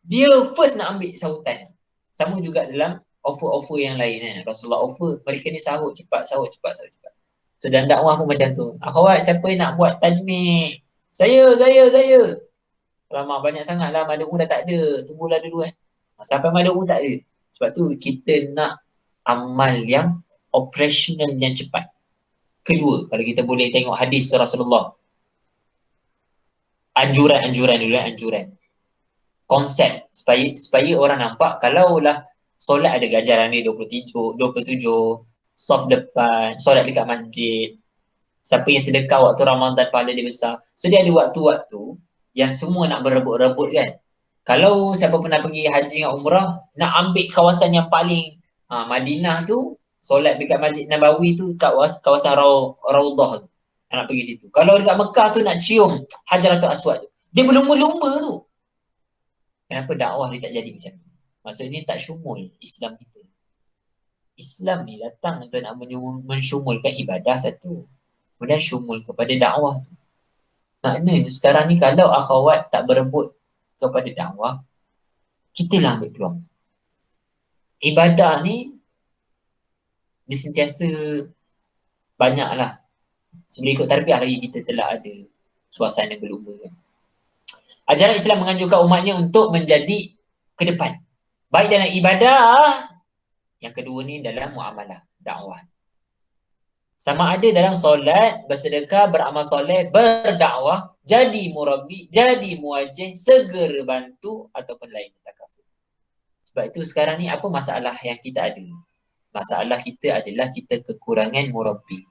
Speaker 1: dia first nak ambil sahutan. Sama juga dalam offer-offer yang lain kan. Rasulullah offer, mereka ni sahut cepat, sahut cepat, sahut cepat. So dan dakwah pun macam tu. Akhwat siapa yang nak buat tajmid? Saya. Lama banyak sangat lah, Madamu dah tak ada. Tunggulah dulu kan. Sampai Madamu tak ada. Sebab tu kita nak amal yang operational yang cepat. Kedua, kalau kita boleh tengok hadis Rasulullah. Anjuran dulu, anjuran. Konsep supaya orang nampak kalaulah solat ada ganjaran ni 27, soft depan, solat dekat masjid. Siapa yang sedekah waktu Ramadan pahala dia besar. So dia ada waktu-waktu yang semua nak berebut-rebut kan. Kalau siapa pernah pergi haji dengan umrah, nak ambil kawasan yang paling Madinah tu, solat dekat Masjid Nabawi tu kawasan Raudah tu. Nak pergi situ. Kalau dekat Mekah tu nak cium Hajaratul Aswad tu. Dia berlumba-lumba tu. Kenapa dakwah dia tak jadi macam ni? Maksudnya tak syumul Islam kita. Islam ni datang untuk nak mensyumulkan ibadah satu. Kemudian syumul kepada dakwah. Maknanya sekarang ni kalau akhwat tak berebut kepada dakwah, kita lah ambil peluang. Ibadah ni dia sentiasa banyaklah. Sebelum ikut tarbiyah lagi kita telah ada suasana berlumba kan. Ajaran Islam menganjurkan umatnya untuk menjadi ke depan. Baik dalam ibadah, yang kedua ni dalam muamalah, dakwah. Sama ada dalam solat, bersedekah, beramal soleh, berdakwah, jadi murabbi, jadi muwajjih, segera bantu ataupun lain takaful. Sebab itu sekarang ni apa masalah yang kita ada? Masalah kita adalah kita kekurangan murabbi.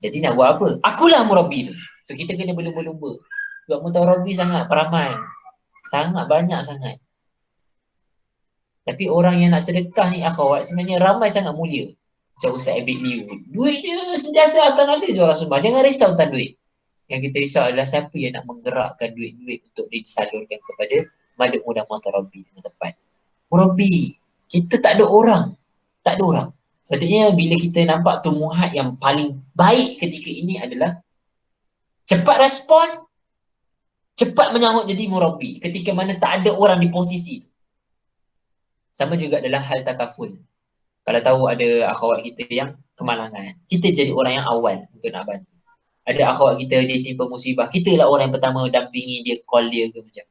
Speaker 1: Jadi nak buat apa? Akulah murabbi tu. So kita kena berlumba-lumba. Sebab murabbi sangat peramai. Sangat banyak sangat. Tapi orang yang nak sedekah ni akhwat sebenarnya ramai sangat mulia. Macam Ustaz Abid Liu. Duit dia sentiasa akan ada je orang sumbang. Jangan risau tentang duit. Yang kita risau adalah siapa yang nak menggerakkan duit-duit untuk disalurkan kepada maduk mudah murabbi dengan tepat. Murabbi. Kita tak ada orang. Tak ada orang. Sepatutnya bila kita nampak tumuhat yang paling baik ketika ini adalah cepat respon, cepat menyahut jadi murabbi ketika mana tak ada orang di posisi itu. Sama juga dalam hal takaful. Kalau tahu ada akhwat kita yang kemalangan, kita jadi orang yang awal untuk nak bantu. Ada akhwat kita dia timpa musibah, kita lah orang yang pertama dampingi dia, call dia ke macam.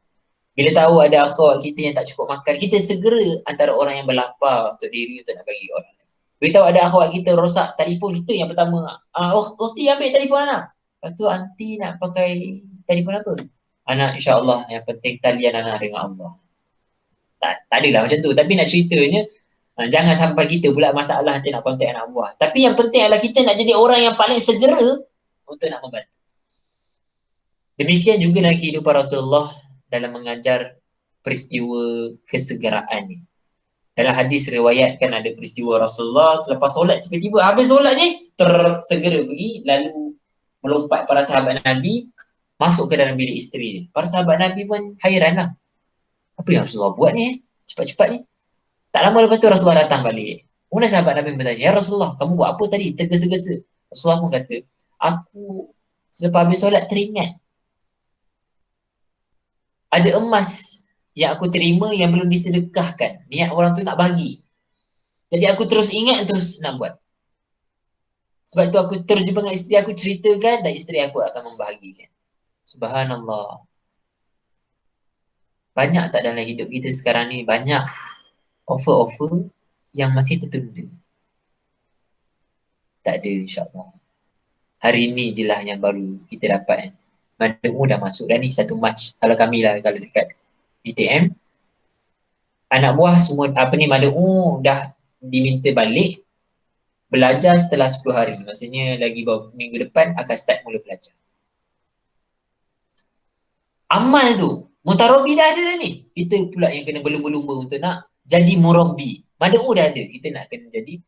Speaker 1: Bila tahu ada akhwat kita yang tak cukup makan, kita segera antara orang yang berlapar untuk diri untuk nak bagi orang. Bila tahu ada akhwat kita rosak telefon, kita yang pertama. Ti ambil telefon anak. Lepas tu aunty nak pakai telefon apa? Anak insya-Allah yang penting talian anak dengan Allah. Tak adalah macam tu. Tapi nak ceritanya, jangan sampai kita pula masalah nanti nak kontak anak buah. Tapi yang penting adalah kita nak jadi orang yang paling segera untuk nak membantu. Demikian juga dalam kehidupan Rasulullah dalam mengajar peristiwa kesegeraan ni. Dalam hadis riwayat kan ada peristiwa Rasulullah selepas solat tiba-tiba habis solat ni segera pergi lalu melompat para sahabat Nabi masuk ke dalam bilik isteri dia. Para sahabat Nabi pun hairan lah. Apa yang Rasulullah buat ni cepat-cepat ni? Tak lama lepas tu Rasulullah datang balik. Kemudian sahabat Nabi bertanya, ya Rasulullah, kamu buat apa tadi? Tergesa-gesa. Rasulullah pun kata, aku selepas habis solat teringat. Ada emas yang aku terima yang belum disedekahkan. Niat orang tu nak bagi. Jadi aku terus ingat terus nak buat. Sebab tu aku terjumpa dengan isteri aku ceritakan dan isteri aku akan membahagikan. Subhanallah. Banyak tak dalam hidup kita sekarang ni? Banyak offer-offer yang masih tertunda. Tak ada insyaAllah. Hari ni je lah yang baru kita dapat. Madukmu dah masuk dah ni 1 Mac. Kalau kami lah, kalau dekat DTM, anak buah semua madukmu dah diminta balik belajar setelah 10 hari. Maksudnya lagi minggu depan akan start mula belajar. Amal tu, mutarabi dah ada dah ni. Kita pula yang kena berlumba-lumba untuk nak jadi murabbi. Madukmu dah ada, kita nak kena jadi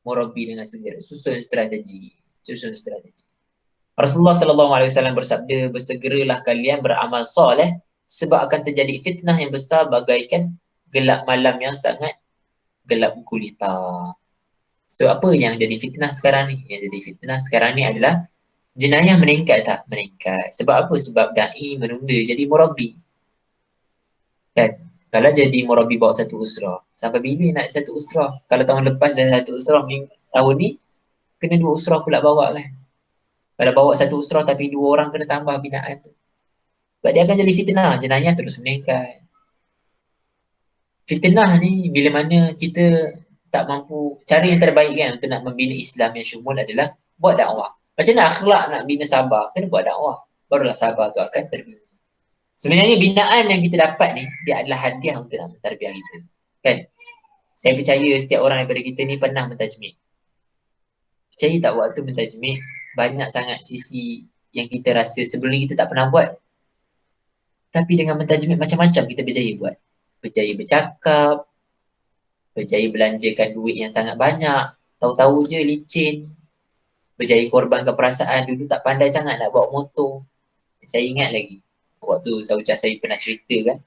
Speaker 1: murabi dengan segera, susun strategi. Rasulullah SAW bersabda, bersegeralah kalian beramal soleh sebab akan terjadi fitnah yang besar bagaikan gelap malam yang sangat gelap gulita. So apa yang jadi fitnah sekarang ni? Yang jadi fitnah sekarang ni adalah jenayah meningkat tak? Meningkat. Sebab apa? Sebab da'i menunda jadi murabi. Kan? Kalau jadi murabi bawa satu usrah, sampai bila nak satu usrah? Kalau tahun lepas dah satu usrah, tahun ni kena dua usrah pula bawa kan? Kalau bawa satu usrah tapi dua orang kena tambah binaan tu. Sebab dia akan jadi fitnah, jenayah terus meningkat. Fitnah ni bila mana kita tak mampu, cara yang terbaik kan untuk nak membina Islam yang syumul adalah buat dakwah. Macam mana akhlak nak bina sabar? Kena buat dakwah. Barulah sabar tu akan terbina. Sebenarnya binaan yang kita dapat ni, dia adalah hadiah untuk nak mentarbiah kita. Kan? Saya percaya setiap orang daripada kita ni pernah mentajmid. Percaya tak waktu mentajmid, banyak sangat sisi yang kita rasa sebelum ni kita tak pernah buat. Tapi dengan mentajmid macam-macam kita berjaya buat. Berjaya bercakap, berjaya belanjakan duit yang sangat banyak, tahu-tahu je licin, berjaya korbankan perasaan, dulu tak pandai sangat nak bawa motor. Saya ingat lagi, waktu Zawjah saya pernah cerita kan,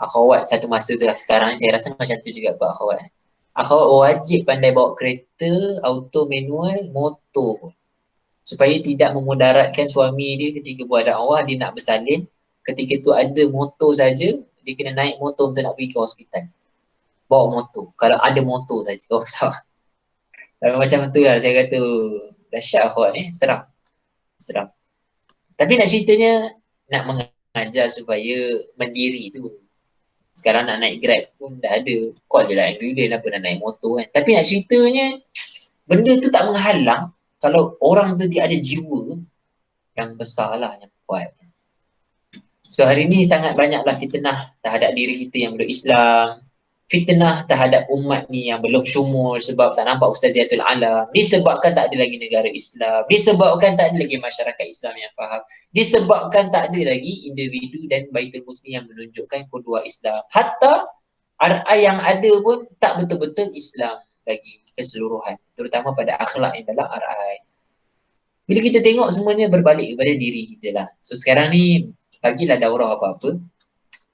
Speaker 1: akhawat satu masa tu lah, sekarang ni saya rasa macam tu juga buat akhawat. Akhawat wajib pandai bawa kereta, auto, manual, motor pun. Supaya tidak memudaratkan suami dia ketika buat dakwah, dia nak bersalin, ketika tu ada motor saja, dia kena naik motor untuk nak pergi ke hospital. Bawa motor. Kalau ada motor saja. Oh, salah. Sampai macam tu lah saya kata, dahsyat akhwat ni, seram. Seram. Tapi nak ceritanya, nak mengajar supaya mendiri tu. Sekarang nak naik Grab pun dah ada. Call je lah ambulans apa nak naik motor kan. Tapi nak ceritanya, benda tu tak menghalang kalau orang tu dia ada jiwa yang besar lah, yang kuat. So hari ni sangat banyaklah fitnah terhadap diri kita yang belum Islam. Fitnah terhadap umat ni yang belum syumul sebab tak nampak Ustaziatul Alam. Disebabkan tak ada lagi negara Islam. Disebabkan tak ada lagi masyarakat Islam yang faham. Disebabkan tak ada lagi individu dan Baitul Muslim yang menunjukkan kedua Islam. Hatta RI yang ada pun tak betul-betul Islam lagi keseluruhan. Terutama pada akhlak yang dalam RI. Bila kita tengok semuanya berbalik kepada diri kita lah. So sekarang ni bagilah daurah apa-apa.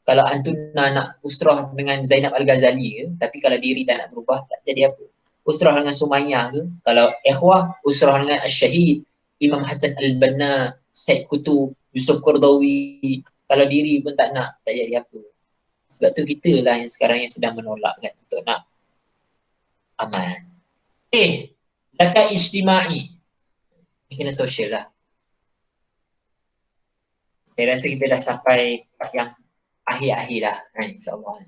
Speaker 1: Kalau Antuna nak usrah dengan Zainab Al-Ghazali ke, tapi kalau diri tak nak berubah, tak jadi apa. Usrah dengan Sumayyah ke, kalau ikhwah, usrah dengan Al-Syahid, Imam Hasan Al-Banna, Syed Qutub, Yusuf Qardawi, kalau diri pun tak nak, tak jadi apa. Sebab tu kita lah yang sekarang yang sedang menolak kan, untuk nak aman. Zakat ijtima'i. Ini kena sosial lah. Saya rasa kita dah sampai yang akhir-akhir lah, insyaAllah.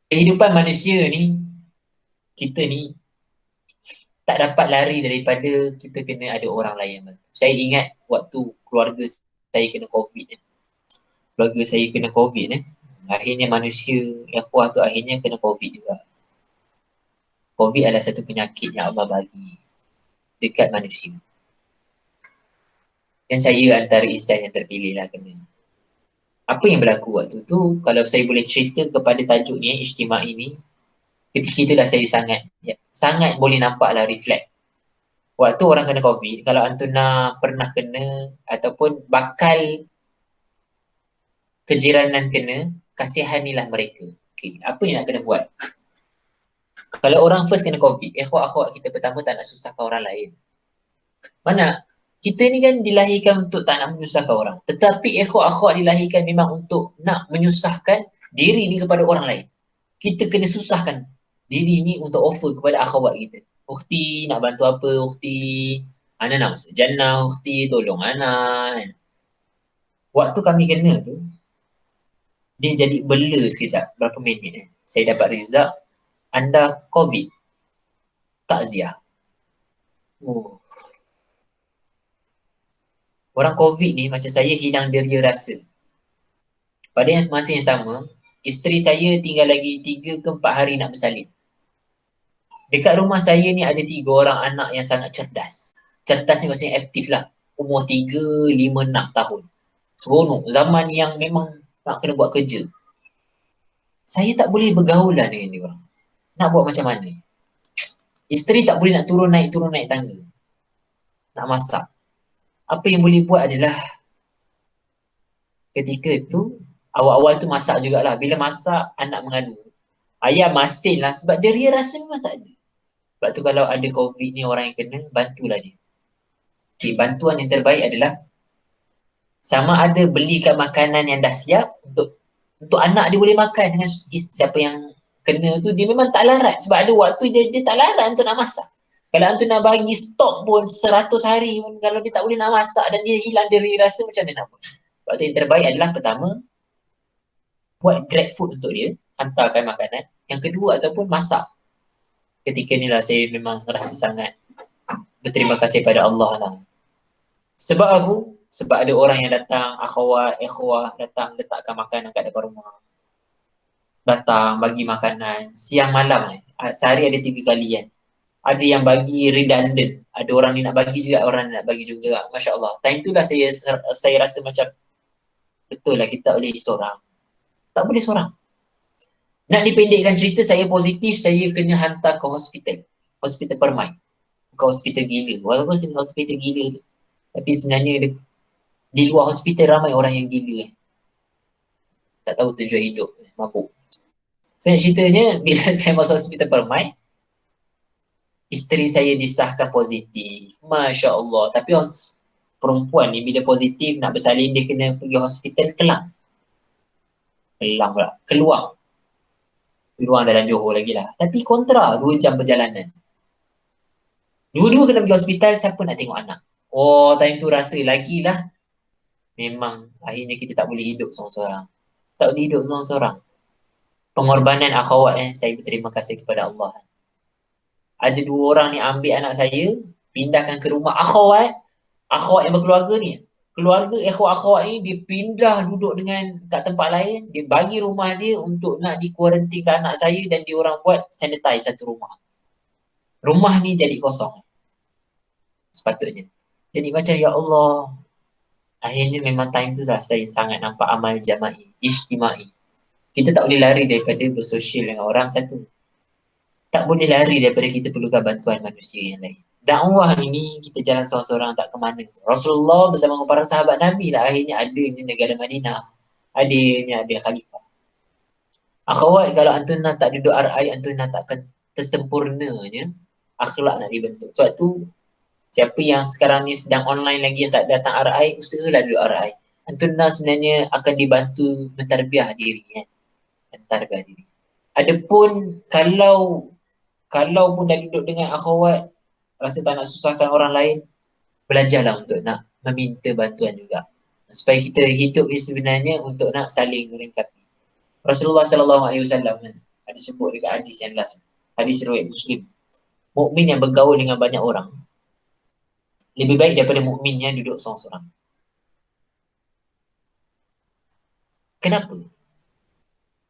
Speaker 1: Kehidupan manusia ni, kita ni tak dapat lari daripada kita kena ada orang lain. Saya ingat waktu keluarga saya kena COVID. Keluarga saya kena COVID. Akhirnya manusia yang kuat tu akhirnya kena COVID juga. COVID adalah satu penyakit yang Allah bagi dekat manusia. Dan saya antara insan yang terpilih lah kena. Apa yang berlaku waktu tu, kalau saya boleh cerita kepada tajuk ni, ijtima' ini, ketika itulah saya sangat boleh nampaklah reflect. Waktu orang kena COVID, kalau Antuna pernah kena ataupun bakal kejiranan kena, kasihanilah mereka. Okay, apa yang nak kena buat? Kalau orang first kena COVID, akhwat-akhwat kita pertama tak nak susahkan orang lain. Mana? Kita ni kan dilahirkan untuk tak nak menyusahkan orang. Tetapi akhwat-akhwat dilahirkan memang untuk nak menyusahkan diri ni kepada orang lain. Kita kena susahkan diri ni untuk offer kepada akhwat kita. Ukhti nak bantu apa? Ukhti, ana nak masuk jannah. Ukhti tolong ana. Waktu kami kena tu, dia jadi bela sekejap. Berapa minit saya dapat result, anda COVID. Takziah. Oh. Orang COVID ni macam saya hilang deria rasa. Pada masa yang sama, isteri saya tinggal lagi 3 ke 4 hari nak bersalin. Dekat rumah saya ni ada 3 orang anak yang sangat cerdas. Cerdas ni maksudnya aktif lah. Umur 3, 5, 6 tahun. Seronok. Zaman yang memang nak kena buat kerja. Saya tak boleh bergaul lah dengan dia orang. Nak buat macam mana? Isteri tak boleh nak turun naik tangga. Nak masak. Apa yang boleh buat adalah ketika tu, awal-awal tu masak jugalah. Bila masak, anak mengadu. Ayah masin lah sebab dia rasa memang tak ada. Sebab tu kalau ada COVID ni orang yang kena, bantulah dia. Okay, bantuan yang terbaik adalah sama ada belikan makanan yang dah siap untuk anak dia boleh makan dengan siapa yang kena tu, dia memang tak larat sebab ada waktu dia tak larat untuk nak masak. Kalau antu nak bagi stok pun 100 hari pun, kalau dia tak boleh nak masak dan dia hilang dia rasa, macam mana nak buat? Sebab tu yang terbaik adalah pertama, buat grab food untuk dia, hantarkan makanan. Yang kedua ataupun masak. Ketika ni lah saya memang rasa sangat berterima kasih pada Allah lah. Sebab apa? Sebab ada orang yang datang, akhwat, ikhwah, datang letakkan makanan kat depan rumah. Datang, bagi makanan, siang malam. Sehari ada 3 kali kan. Ada yang bagi redundant. Ada orang ni nak bagi juga, orang ni nak bagi juga. Masya Allah. Time tu lah saya rasa macam, betul lah kita boleh seorang. Tak boleh seorang. Nak dipendekkan cerita, saya positif, saya kena hantar ke hospital. Hospital Permai. Ke hospital gila. Walaupun hospital gila tu. Tapi sebenarnya di luar hospital ramai orang yang gila. Tak tahu tujuan hidup. Mabuk. So ceritanya, bila saya masuk hospital Permai, isteri saya disahkan positif. Masya Allah. Tapi perempuan ni bila positif nak bersalin, dia kena pergi hospital Kelang. Kelang pula. Keluang dalam Johor lagi lah. Tapi kontra 2 jam perjalanan. Dua-dua kena pergi hospital, siapa nak tengok anak? Oh, time tu rasa lagilah. Memang akhirnya kita tak boleh hidup seorang-seorang. Tak boleh hidup seorang-seorang. Pengorbanan akhwat, saya berterima kasih kepada Allah. Ada 2 orang ni ambil anak saya, pindahkan ke rumah akhwat yang berkeluarga ni. Keluarga akhwat ni, dia pindah duduk dengan kat tempat lain, dia bagi rumah dia untuk nak dikuarantinkan anak saya dan dia orang buat sanitize satu rumah. Rumah ni jadi kosong. Sepatutnya. Jadi macam, ya Allah, akhirnya memang time tu lah saya sangat nampak amal jama'i, ijtima'i. Kita tak boleh lari daripada bersosial dengan orang satu. Tak boleh lari daripada kita perlukan bantuan manusia yang lain. Dakwah ini kita jalan seorang-seorang tak ke mana. Rasulullah bersama para sahabat Nabi lah akhirnya ada di negara Madinah. Ada khalifah. Akhwat, kalau antuna tak duduk RI, antuna takkan tersempurnanya akhlak nak dibentuk. Sebab tu siapa yang sekarang ni sedang online lagi yang tak datang RI, usahalah duduk RI. Antuna sebenarnya akan dibantu mentarbiah diri kan. Mentarbiah diri. Adapun kalau pun dah duduk dengan akhwat, rasa tak nak susahkan orang lain, belajarlah untuk nak meminta bantuan juga. Supaya kita hidup ni sebenarnya untuk nak saling melengkapi. Rasulullah SAW ada sebut dekat hadis yang last. Hadis riwayat Muslim. Mukmin yang bergaul dengan banyak orang lebih baik daripada mukmin yang duduk seorang-seorang. Kenapa?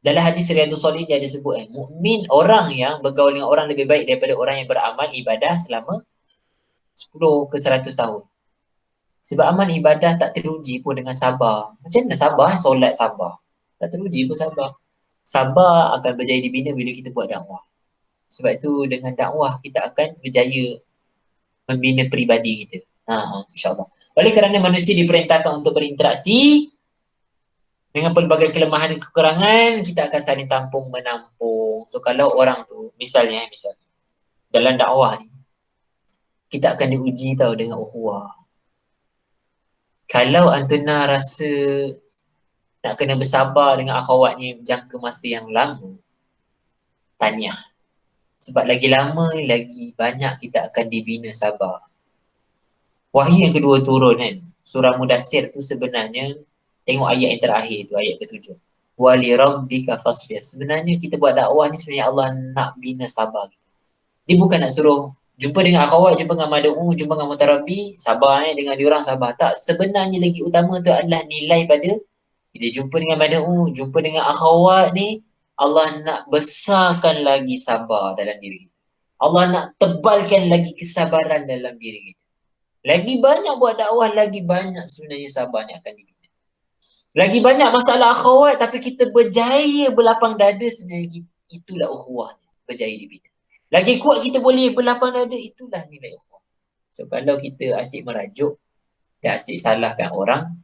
Speaker 1: Dalam hadis Riyadhus Shalihin dia ada sebut mukmin, orang yang bergaul dengan orang lebih baik daripada orang yang beramal ibadah selama 10 ke 100 tahun. Sebab amal ibadah tak teruji pun dengan sabar. Macam mana sabar? Solat sabar. Tak teruji pun sabar. Sabar akan berjaya dibina bila kita buat dakwah. Sebab itu dengan dakwah kita akan berjaya membina peribadi kita. InsyaAllah. Oleh kerana manusia diperintahkan untuk berinteraksi dengan pelbagai kelemahan dan kekurangan, kita akan saling tampung menampung. So kalau orang tu, misalnya dalam dakwah ni, kita akan diuji tahu dengan ukhuwah. Kalau antuna rasa nak kena bersabar dengan akhwat ni jangka masa yang lama, tahniah. Sebab lagi lama, lagi banyak kita akan dibina sabar. Wahyu yang kedua turun kan. Surah Mudassir tu sebenarnya, tengok ayat yang terakhir tu, ayat ke-7. Wali rabbika fasbir. Sebenarnya kita buat dakwah ni sebenarnya Allah nak bina sabar. Dia bukan nak suruh jumpa dengan akhwat, jumpa dengan mad'u, jumpa dengan mutarabi, sabar dengan diorang sabar. Tak, sebenarnya lagi utama tu adalah nilai pada bila jumpa dengan mad'u, jumpa dengan akhwat ni, Allah nak besarkan lagi sabar dalam diri kita. Allah nak tebalkan lagi kesabaran dalam diri kita. Lagi banyak buat dakwah, lagi banyak sebenarnya sabar yang akan dibina. Lagi banyak masalah akhwat, tapi kita berjaya berlapang dada, sebenarnya itulah ukhuwah berjaya dibina. Lagi kuat kita boleh berlapang dada, itulah nilai ukhuwah. So kalau kita asyik merajuk dan asyik salahkan orang,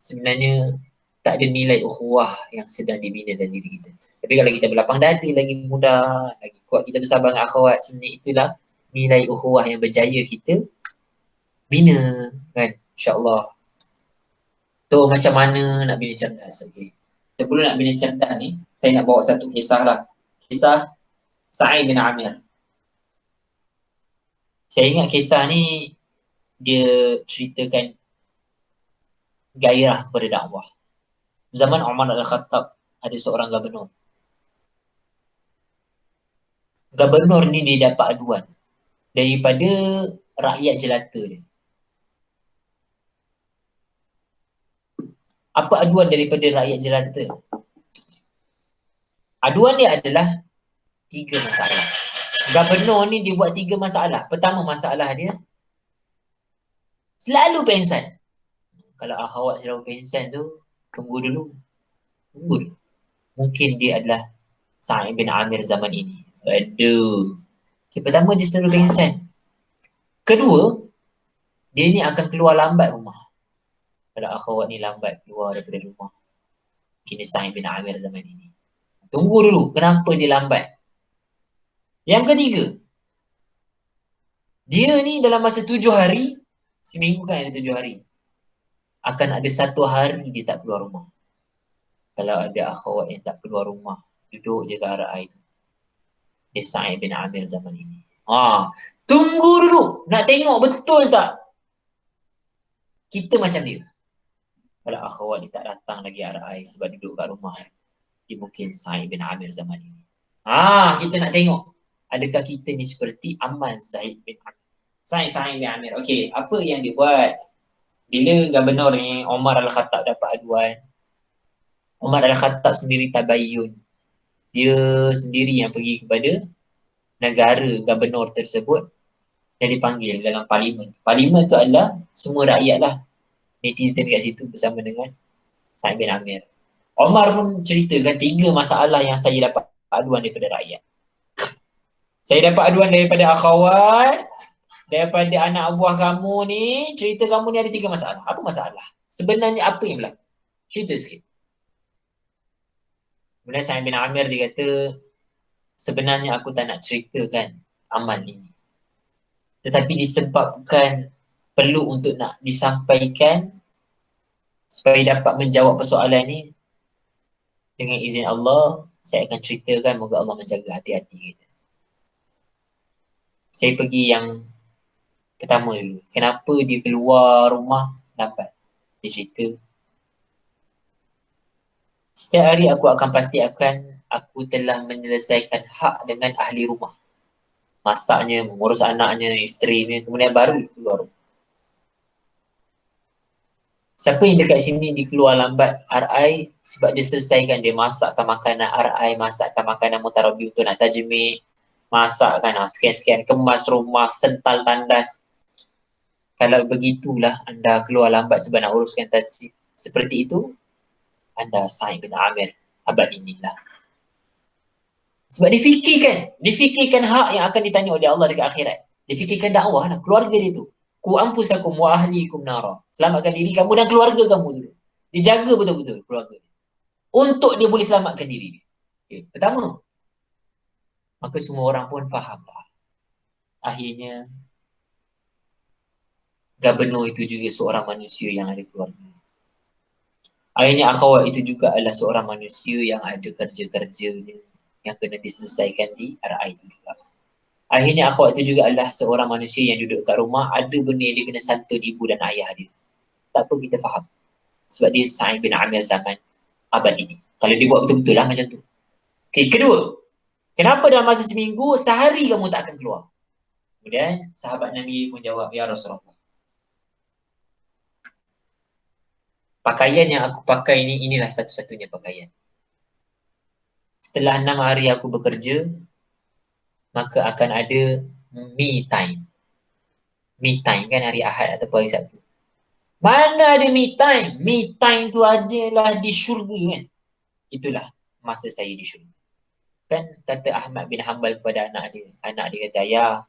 Speaker 1: sebenarnya tak ada nilai ukhuwah yang sedang dibina dalam diri kita. Tapi kalau kita berlapang dada, lagi mudah, lagi kuat kita bersabar dengan akhwat, sebenarnya itulah nilai ukhuwah yang berjaya kita bina, kan? InsyaAllah. Tu macam mana nak bina cerdas. Okay. Sebelum nak bina cerdas ni, saya nak bawa satu kisah lah. Kisah Sa'id bin Amir. Saya ingat kisah ni dia ceritakan gairah kepada dakwah. Zaman Umar Al-Khattab ada seorang gubernur. Gubernur ni dia dapat aduan daripada rakyat jelata dia. Apa aduan daripada rakyat jelata? Aduan dia adalah 3 masalah. Gubernur ni dia buat 3 masalah. Pertama masalah dia, selalu pengsan. Kalau akhwat selalu pengsan tu, tunggu dulu. Tunggu dulu. Mungkin dia adalah Sa'id bin Amir zaman ini. Aduh. Okay, pertama dia selalu pengsan. Kedua, dia ni akan keluar lambat rumah. Kalau akhwat ni lambat keluar daripada rumah, mungkin dia Sa'id bin Amir zaman ini. Tunggu dulu, kenapa dia lambat? Yang ketiga, dia ni dalam masa 7 hari, seminggu kan ada 7 hari, akan ada 1 hari dia tak keluar rumah. Kalau ada akhwat yang tak keluar rumah, duduk je ke arah air tu, dia Sa'id bin Amir zaman ini. Tunggu dulu, nak tengok betul tak kita macam dia. Kalau akhwat ni tak datang lagi arah air sebab duduk kat rumah, dia mungkin Sa'id bin Amir zaman ini. Kita nak tengok, adakah kita ni seperti amal Sa'id bin Amir. Sa'id bin Amir. Okey, apa yang dia buat? Bila gubernur ni Umar Al-Khattab dapat aduan, Umar Al-Khattab sendiri tabayyun. Dia sendiri yang pergi kepada negara gubernur tersebut dan dipanggil dalam parlimen. Parlimen tu adalah semua rakyat lah, netizen kat situ bersama dengan Sa'id bin Amir. Umar pun ceritakan 3 masalah yang saya dapat aduan daripada rakyat. Saya dapat aduan daripada akhwat, daripada anak buah kamu ni, cerita kamu ni ada 3 masalah. Apa masalah? Sebenarnya apa yang berlaku? Cerita sikit. Kemudian Sa'id bin Amir dia kata, sebenarnya aku tak nak ceritakan amal ini. Tetapi disebabkan perlu untuk nak disampaikan supaya dapat menjawab persoalan ni, dengan izin Allah, saya akan ceritakan, moga Allah menjaga hati-hati kita. Saya pergi yang pertama dulu. Kenapa dia keluar rumah lambat? Dia cerita, setiap hari aku akan pastikan aku telah menyelesaikan hak dengan ahli rumah. Masaknya, mengurus anaknya, isterinya, kemudian baru keluar rumah. Siapa yang dekat sini dia keluar lambat RI sebab dia selesaikan, dia masakkan makanan RI, masakkan makanan mutarabi untuk nak tajmid, masakkan, sekian-sekian, kemas rumah, sental tandas. Kalau begitulah anda keluar lambat sebab nak uruskan tajmid seperti itu, anda Sa'id bin Amir abad inilah. Sebab difikirkan hak yang akan ditanya oleh Allah dekat akhirat. Difikirkan dakwah lah, keluarga dia tu. Ku anfusakum wa ahlikum nara. Selamatkan diri kamu dan keluarga kamu dulu. Dia jaga betul-betul keluarga dia, untuk dia boleh selamatkan diri dia. Okay. Pertama, maka semua orang pun fahamlah. Akhirnya, gubernur itu juga seorang manusia yang ada keluarga. Akhirnya akhwat itu juga adalah seorang manusia yang ada kerja-kerjanya yang kena diselesaikan di RI itu juga. Akhirnya akhwat itu juga adalah seorang manusia yang duduk kat rumah, ada benda yang dia kena santun ibu dan ayah dia. Tak apa, kita faham. Sebab dia Sa'id bin Amir zaman abad ini. Kalau dia buat betul-betul lah macam tu. Okay, kedua, kenapa dalam masa seminggu, sehari kamu tak akan keluar? Kemudian sahabat Nabi pun jawab, ya Rasulullah, pakaian yang aku pakai ni, inilah satu-satunya pakaian. Setelah 6 hari aku bekerja, maka akan ada me time. Me time kan hari Ahad ataupun hari Sabtu. Mana ada me time? Me time tu adalah di syurga kan. Itulah masa saya di syurga. Kan kata Ahmad bin Hanbal kepada anak dia. Anak dia kata, ayah,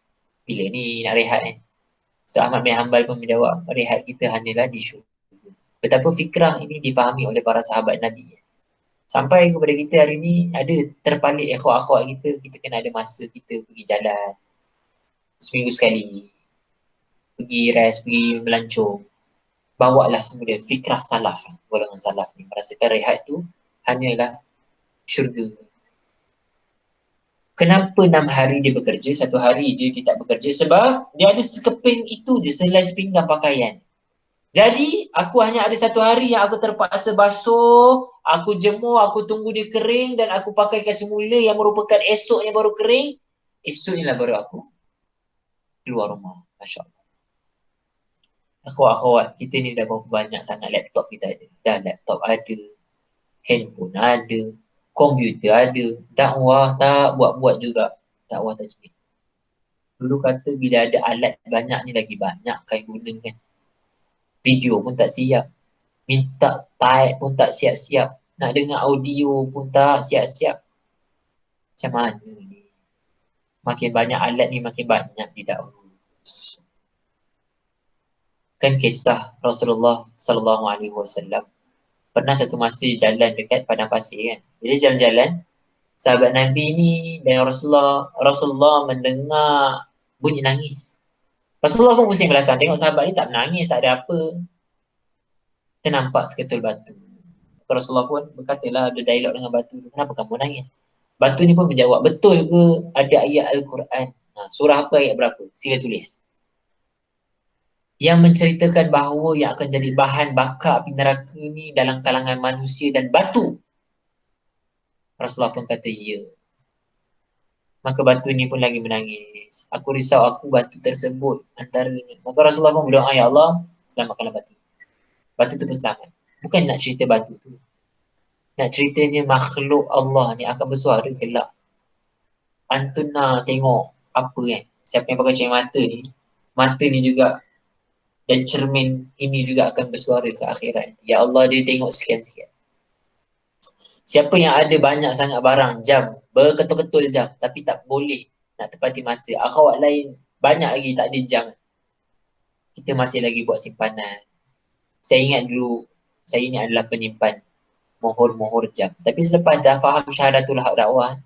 Speaker 1: bila ni nak rehat ni? Ustaz Ahmad bin Hanbal pun menjawab, rehat kita hanyalah di syurga. Betapa fikrah ini difahami oleh para sahabat Nabi. Sampai kepada kita hari ni, ada terpalit akhwat-akhwat kita, kita kena ada masa kita pergi jalan. Seminggu sekali. Pergi rest, pergi melancong. Bawalah semula fikrah salaf. Golongan salaf ni merasakan rehat tu hanyalah syurga. Kenapa 6 hari dia bekerja, 1 hari je dia tak bekerja? Sebab dia ada sekeping itu je, selai sepinggang pakaian. Jadi, aku hanya ada 1 hari yang aku terpaksa basuh, aku jemur, aku tunggu dia kering dan aku pakaikan semula yang merupakan esoknya baru kering. Esoknya lah baru aku keluar rumah. Masya Allah. Akhwat-akhwat, kita ni dah berapa banyak sangat laptop kita ada. Dah laptop ada, handphone ada, komputer ada, dakwah tak buat-buat juga. Dakwah tajwid. Dulu kata bila ada alat banyak ni lagi banyak kan gunakan. Video pun tak siap. Minta type pun tak siap-siap. Nak dengar audio pun tak siap-siap. Macam mana ni? Makin banyak alat ni makin banyak didakwa. Kan kisah Rasulullah sallallahu alaihi wasallam pernah satu masa jalan dekat padang pasir kan. Bila jalan-jalan, sahabat Nabi ni dan Rasulullah mendengar bunyi nangis. Rasulullah pun pusing belakang, tengok sahabat ni tak menangis, tak ada apa. Kita nampak seketul batu. Rasulullah pun berkatalah, ada dialog dengan batu, kenapa kamu nangis? Batu ni pun menjawab, betul ke ada ayat Al-Quran? Surah apa, ayat berapa? Sila tulis. Yang menceritakan bahawa yang akan jadi bahan bakar api neraka ni dalam kalangan manusia dan batu. Rasulullah pun kata, ya. Maka batu ni pun lagi menangis. Aku risau aku batu tersebut antaranya. Maka Rasulullah pun berdoa, ya Allah, selamatkanlah batu. Batu tu pun selamat. Bukan nak cerita batu tu. Nak ceritanya makhluk Allah ni akan bersuara kelak. Antun nak tengok apa kan. Siapa yang pakai cermin mata ni juga dan cermin ini juga akan bersuara ke akhirat. Ya Allah, dia tengok sekian-sekian. Siapa yang ada banyak sangat barang, jam, berketul-ketul jam, tapi tak boleh nak tepati masa. Akhwat lain banyak lagi tak ada jam. Kita masih lagi buat simpanan. Saya ingat dulu, saya ni adalah penyimpan mohor-mohor jam. Tapi selepas dah faham syahadatul haq dakwah,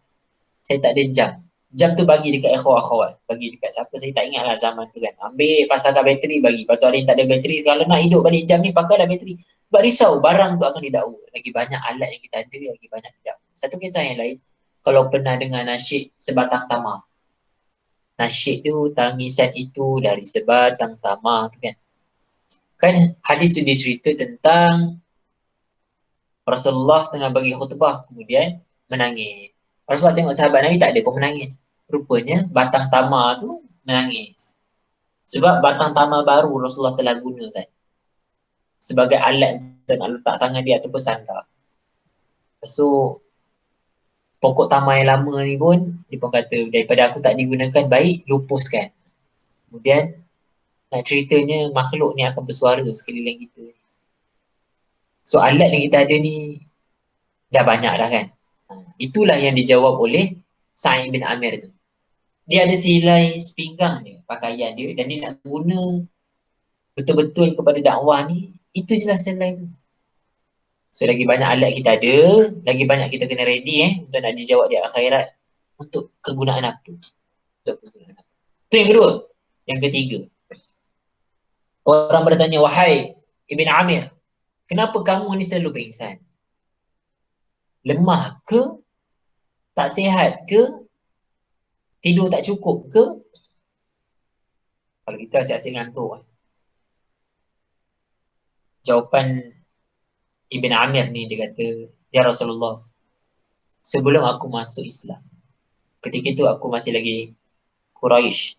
Speaker 1: saya tak ada jam. Jam tu bagi dekat akhwat-akhwat. Bagi dekat siapa, saya tak ingat lah zaman tu kan. Ambil, pasangkan bateri, bagi. Lepas tu ada yang tak ada bateri. Kalau nak hidup balik jam ni, pakailah bateri. Sebab risau, barang tu akan didakwa. Lagi banyak alat yang kita ada, lagi banyak didakwa. Satu kisah yang lain, kalau pernah dengar nasyid Sebatang Tamar. Nasyid tu, tangisan itu dari sebatang tamar tu kan. Kan hadis tu dia cerita tentang Rasulullah tengah bagi khutbah, kemudian menangis. Rasulullah tengok sahabat Nabi tak ada pun menangis. Rupanya batang tamar tu menangis. Sebab batang tamar baru Rasulullah telah gunakan sebagai alat untuk nak letak tangan dia ataupun sandar. So, pokok tamar yang lama ni pun, dia pun kata, daripada aku tak digunakan, baik lupuskan. Kemudian, nak ceritanya makhluk ni akan bersuara sekeliling kita. So, alat yang kita ada ni dah banyak dah kan. Itulah yang dijawab oleh Sa'id bin Amir tu. Dia ada silai sepinggang dia, pakaian dia, dan dia nak guna betul-betul kepada dakwah ni, itu je lah silai tu. So lagi banyak alat kita ada, lagi banyak kita kena ready untuk nak dijawab di akhirat. Untuk kegunaan apa? Untuk kegunaan apa? Itu yang kedua. Yang ketiga, orang bertanya, wahai Ibn Amir, kenapa kamu ni selalu pingsan? Lemah ke? Tak sihat ke? Tidur tak cukup ke? Kalau kita asyik-asyik ngantuk. Jawapan Ibn Amir ni dia kata, ya Rasulullah, sebelum aku masuk Islam, ketika itu aku masih lagi Quraisy.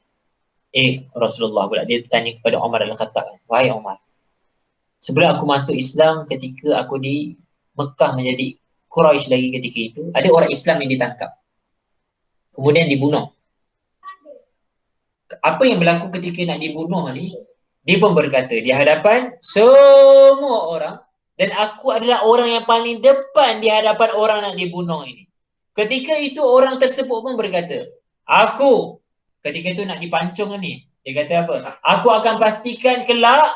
Speaker 1: Rasulullah pula, dia bertanya kepada Umar Al-Khattab, wahai Umar, sebelum aku masuk Islam, ketika aku di Mekah menjadi Quraisy lagi ketika itu, ada orang Islam yang ditangkap. Kemudian dibunuh. Apa yang berlaku ketika nak dibunuh ni, dia pun berkata di hadapan semua orang, dan aku adalah orang yang paling depan di hadapan orang nak dibunuh ini. Ketika itu orang tersebut pun berkata, aku, ketika itu nak dipancung ni, dia kata apa? Aku akan pastikan kelak,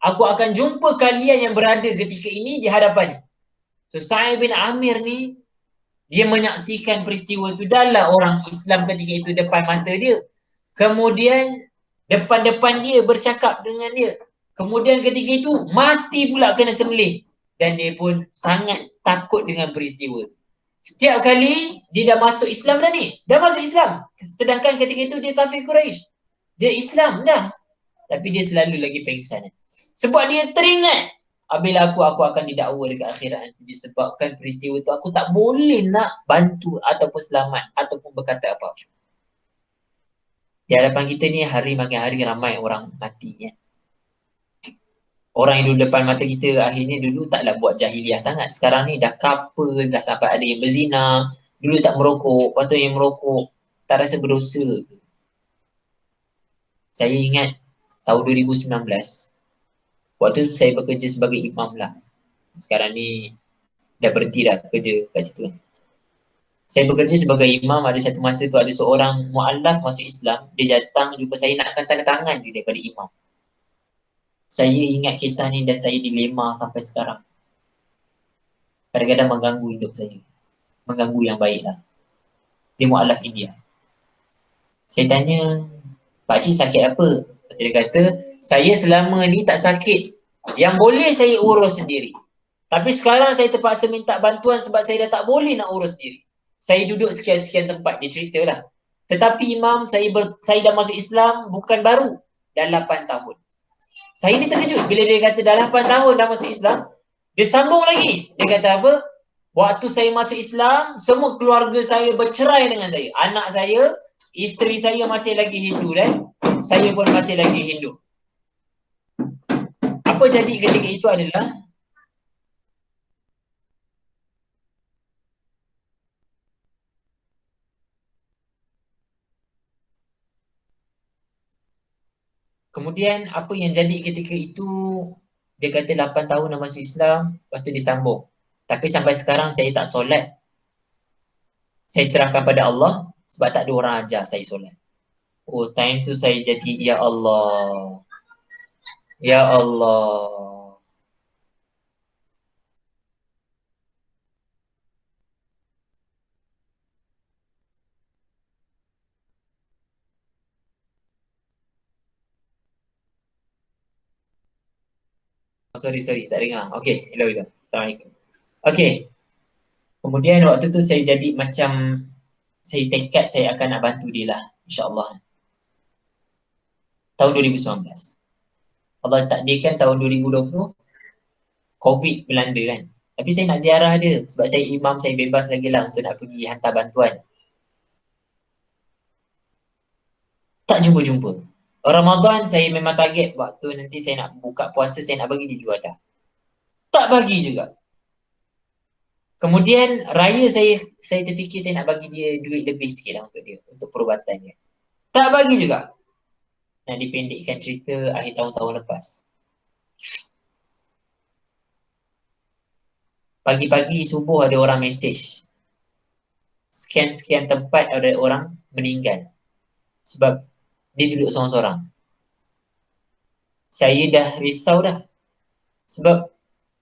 Speaker 1: aku akan jumpa kalian yang berada ketika ini di hadapan ni. So Sa'id bin Amir ni, dia menyaksikan peristiwa itu. Dahlah orang Islam ketika itu depan mata dia. Kemudian depan-depan dia bercakap dengan dia. Kemudian ketika itu mati pula kena sembelih. Dan dia pun sangat takut dengan peristiwa. Setiap kali dia dah masuk Islam dah ni. Dah masuk Islam. Sedangkan ketika itu dia kafir Quraisy. Dia Islam dah. Tapi dia selalu lagi pengsan. Sebab dia teringat apabila aku akan didakwa dekat akhirat nanti disebabkan peristiwa itu aku tak boleh nak bantu ataupun selamat ataupun berkata apa-apa. Di hadapan kita ni hari makin hari ramai orang mati ya. Orang yang dulu depan mata kita akhirnya dulu taklah buat jahiliah sangat. Sekarang ni dah couple, dah sampai ada yang berzina. Dulu tak merokok, lepas tu yang merokok tak rasa berdosa. Saya ingat tahun 2019, waktu tu saya bekerja sebagai imam lah. Sekarang ni dah berhenti dah kerja kat situ. Saya bekerja sebagai imam, ada satu masa tu ada seorang mu'allaf masuk Islam, dia datang jumpa saya nakkan tanda tangan dia daripada imam. Saya ingat kisah ni dan saya dilema sampai sekarang. Kadang-kadang mengganggu hidup saya. Mengganggu yang baik lah. Dia mu'allaf India. Saya tanya, pakcik sakit apa? Dia kata, saya selama ni tak sakit. Yang boleh saya urus sendiri. Tapi sekarang saya terpaksa minta bantuan sebab saya dah tak boleh nak urus sendiri. Saya duduk sekian-sekian tempat, dia ceritalah. Tetapi imam, saya dah masuk Islam bukan baru. Dah 8 tahun. Saya ni terkejut bila dia kata dah 8 tahun dah masuk Islam. Dia sambung lagi. Dia kata apa? Waktu saya masuk Islam, semua keluarga saya bercerai dengan saya. Anak saya, isteri saya masih lagi Hindu dan saya pun masih lagi Hindu. Apa jadi ketika itu adalah kemudian apa yang jadi ketika itu, dia kata 8 tahun dah masuk Islam, lepas tu disambung. Tapi sampai sekarang saya tak solat. Saya serahkan pada Allah sebab tak ada orang ajar saya solat. Oh, time tu saya jadi, ya Allah. Ya Allah. Oh, sorry, tak dengar. Okay, hello. Assalamualaikum. Okay, kemudian waktu tu saya jadi macam, saya tekad saya akan nak bantu dia lah, insyaAllah. Tahun 2019. Allah takdirkan tahun 2020, COVID melanda kan. Tapi saya nak ziarah dia, sebab saya imam, saya bebas lagi lah untuk nak pergi hantar bantuan. Tak jumpa-jumpa. Ramadan saya memang target waktu nanti saya nak buka puasa, saya nak bagi dia juadah. Tak bagi juga. Kemudian raya saya terfikir saya nak bagi dia duit lebih sikit lah untuk dia, untuk perubatannya. Tak bagi juga. Nak dipendekkan cerita, akhir tahun-tahun lepas. Pagi-pagi subuh ada orang mesej. Sekian-sekian tempat ada orang meninggal. Sebab dia duduk seorang-seorang. Saya dah risau dah. Sebab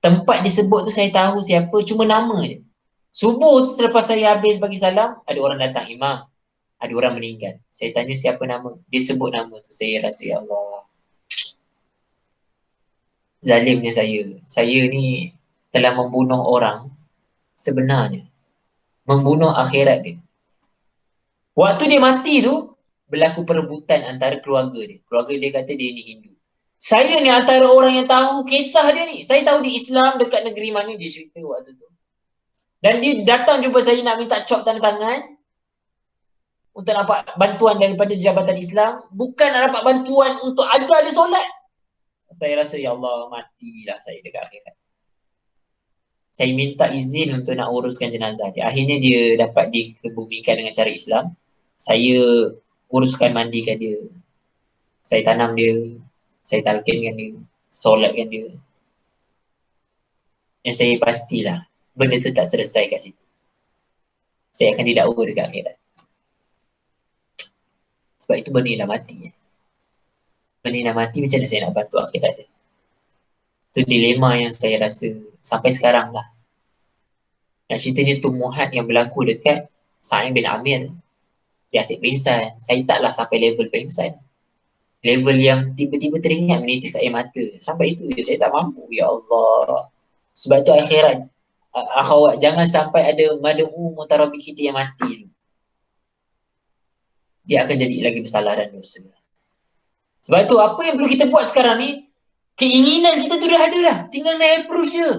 Speaker 1: tempat disebut tu saya tahu siapa, cuma nama je. Subuh tu selepas saya habis bagi salam, ada orang datang, imam. Ada orang meninggal. Saya tanya siapa nama. Dia sebut nama tu. Saya rasa, ya Allah. Zalimnya saya. Saya ni telah membunuh orang sebenarnya. Membunuh akhirat dia. Waktu dia mati tu, berlaku perebutan antara keluarga dia. Keluarga dia kata dia ni Hindu. Saya ni antara orang yang tahu kisah dia ni. Saya tahu di Islam dekat negeri mana dia cerita waktu tu. Dan dia datang jumpa saya nak minta cop tanda tangan untuk dapat bantuan daripada Jabatan Islam. Bukan nak dapat bantuan untuk ajar dia solat. Saya rasa, ya Allah, matilah saya dekat akhirat. Saya minta izin untuk nak uruskan jenazah dia. Akhirnya dia dapat dikebumikan dengan cara Islam. Saya uruskan mandikan dia. Saya tanam dia. Saya talqinkan dia. Solatkan dia. Dan saya pastilah benda tu tak selesai kat situ. saya akan didakwa dekat akhirat. Sebab itu benda dah mati. Benda dah mati, macam mana saya nak bantu akhirat dia? Itu dilema yang saya rasa sampai sekarang lah. Nak ceritanya tumbuhan yang berlaku dekat Sa'id bin Amir, dia asyik pingsan. Saya taklah sampai level pingsan. Level yang tiba-tiba teringat menitis air mata. Sampai itu je saya tak mampu. Ya Allah. Sebab tu akhirat, akhwat, jangan sampai ada mad'u mutarabi kita yang mati. Dia akan jadi lagi bersalah dan dosa. Sebab tu apa yang perlu kita buat sekarang ni, keinginan kita tu dah ada dah. Tinggal nak approach je.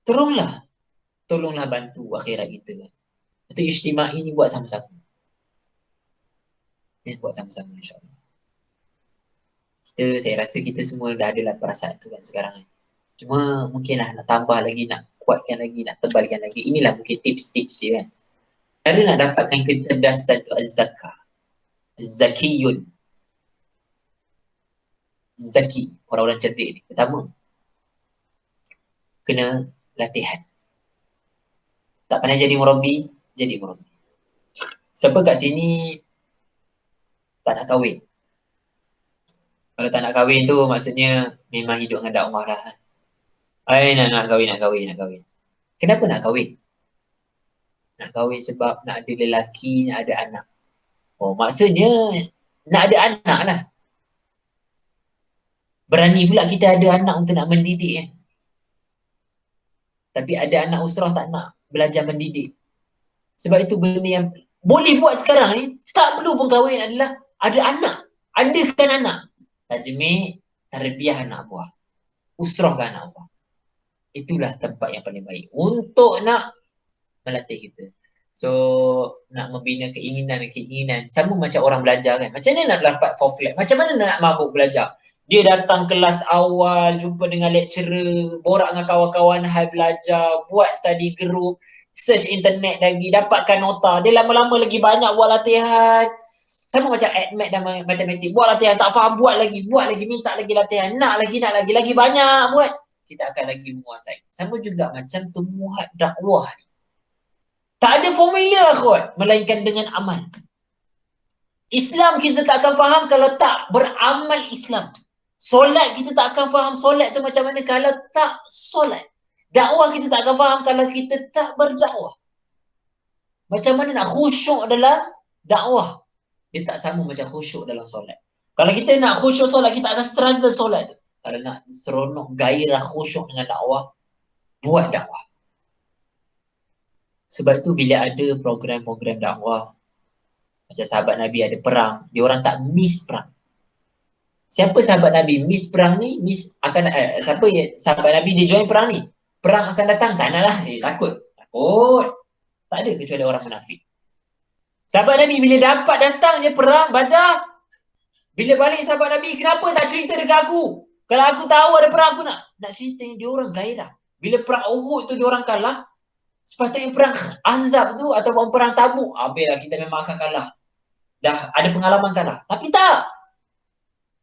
Speaker 1: Tolonglah bantu akhirat kita. Itu ijtimai ni buat sama-sama. Buat sama-sama, insyaAllah. Saya rasa kita semua dah adalah perasaan tu kan sekarang ni. Cuma mungkinlah nak tambah lagi, nak kuatkan lagi, nak tebalkan lagi. Inilah mungkin tips-tips dia kan. Cara nak dapatkan kecerdasan tu az-zakah. Zakiyun. Zaki, orang-orang cerdik ni. Pertama, kena latihan. Tak pernah jadi murabi, jadi murabi. Siapa kat sini tak nak kahwin? Kalau tak nak kahwin tu maksudnya memang hidup dengan dakwah lah. Nak kahwin. Kenapa nak kahwin? Nak kahwin sebab nak ada lelaki, nak ada anak. Oh, maksudnya nak ada anak lah. Berani pula kita ada anak untuk nak mendidik kan. Tapi ada anak usrah tak nak belajar mendidik. Sebab itu benda yang boleh buat sekarang ni, tak perlu pun kahwin, adalah ada anak. Adakan anak. Tajmid, tarbiyah anak buah. Usrahkan anak buah. Itulah tempat yang paling baik untuk nak melatih kita. So, nak membina keinginan. Sama macam orang belajar kan. Macam mana nak dapat forfeit? Macam mana nak mabuk belajar? Dia datang kelas awal, jumpa dengan lecturer, borak dengan kawan-kawan hal belajar, buat study group, search internet lagi, dapatkan nota. Dia lama-lama lagi banyak buat latihan. Sama macam admat dan matematik. Buat latihan, tak faham, buat lagi, minta lagi latihan. Nak lagi banyak buat. Kita akan lagi menguasai. Sama juga macam tumbuhan dakwah ni. Tak ada formula akhwat, melainkan dengan amal. Islam kita tak akan faham kalau tak beramal Islam. Solat kita tak akan faham solat tu macam mana kalau tak solat. Dakwah kita tak akan faham kalau kita tak berdakwah. Macam mana nak khusyuk dalam dakwah? Dia tak sama macam khusyuk dalam solat. Kalau kita nak khusyuk solat, kita akan struggle solat tu. Kalau nak seronok, gairah, khusyuk dengan dakwah, buat dakwah. Sebab tu bila ada program-program dakwah, macam sahabat Nabi ada perang, dia orang tak miss perang. Siapa sahabat Nabi miss perang ni, siapa sahabat Nabi dia join perang ni, perang akan datang, tak nak lah, takut. Tak ada kecuali orang munafik. Sahabat Nabi bila dapat datang dia perang Badar, bila balik sahabat Nabi, kenapa tak cerita dekat aku? Kalau aku tahu ada perang, aku nak cerita. Dia orang gairah. Bila perang Uhud tu dia orang kalah, sepatutnya perang Ahzab tu ataupun perang Tabuk, habislah kita memang akan kalah. Dah ada pengalaman kalah. Tapi tak.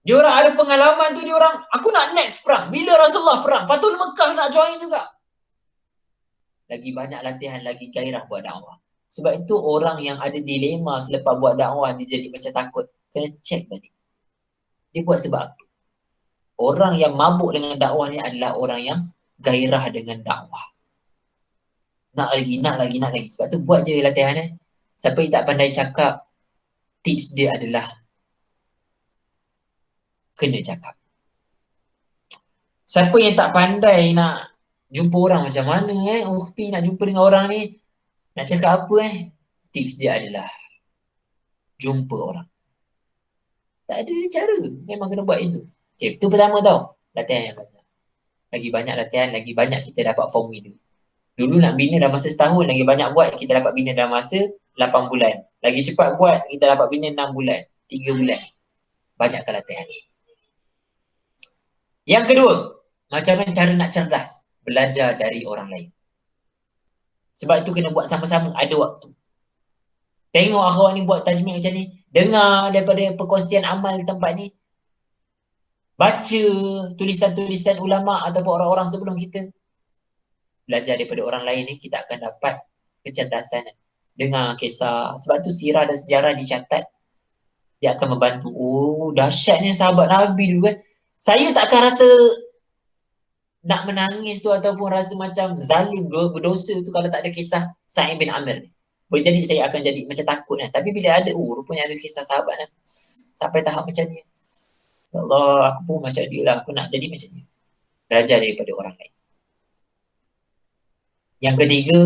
Speaker 1: Dia orang ada pengalaman tu, dia orang, aku nak next perang. Bila Rasulullah perang, Fatul Mekah nak join juga. Lagi banyak latihan, lagi gairah buat dakwah. Sebab itu orang yang ada dilema selepas buat dakwah, dia jadi macam takut. Kena check balik. Dia buat sebab apa? Orang yang mabuk dengan dakwah ni adalah orang yang gairah dengan dakwah. Nak lagi. Sebab tu buat je latihan ni. Siapa yang tak pandai cakap, tips dia adalah kena cakap. Siapa yang tak pandai nak jumpa orang macam mana ukti nak jumpa dengan orang ni, nak cakap apa tips dia adalah jumpa orang. Tak ada cara, memang kena buat itu. Okay, itu pertama tau, latihan yang banyak. Lagi banyak latihan, lagi banyak kita dapat formula. Dulu nak bina dalam masa setahun, lagi banyak buat kita dapat bina dalam masa 8 bulan. Lagi cepat buat kita dapat bina 6 bulan, 3 bulan. Banyakkan latihan. Yang kedua, macam mana cara nak cerdas? Belajar dari orang lain. Sebab itu kena buat sama-sama, ada waktu. Tengok akhwat ni buat tajmid macam ni, dengar daripada perkongsian amal di tempat ni, baca tulisan-tulisan ulama' ataupun orang-orang sebelum kita. Belajar daripada orang lain ni, kita akan dapat kecerdasan. dengar kisah. Sebab tu sirah dan sejarah dicatat, dia akan membantu. Oh, dahsyatnya sahabat Nabi dulu kan. Saya tak akan rasa nak menangis tu ataupun rasa macam zalim, berdosa tu kalau tak ada kisah Sa'id bin Amir ni. Boleh jadi saya akan jadi macam takut kan. Tapi bila ada, rupanya ada kisah sahabat kan. Sampai tahap macam ni. Ya Allah, aku pun macam dia lah. Aku nak jadi macam dia. Belajar daripada orang lain. Yang ketiga,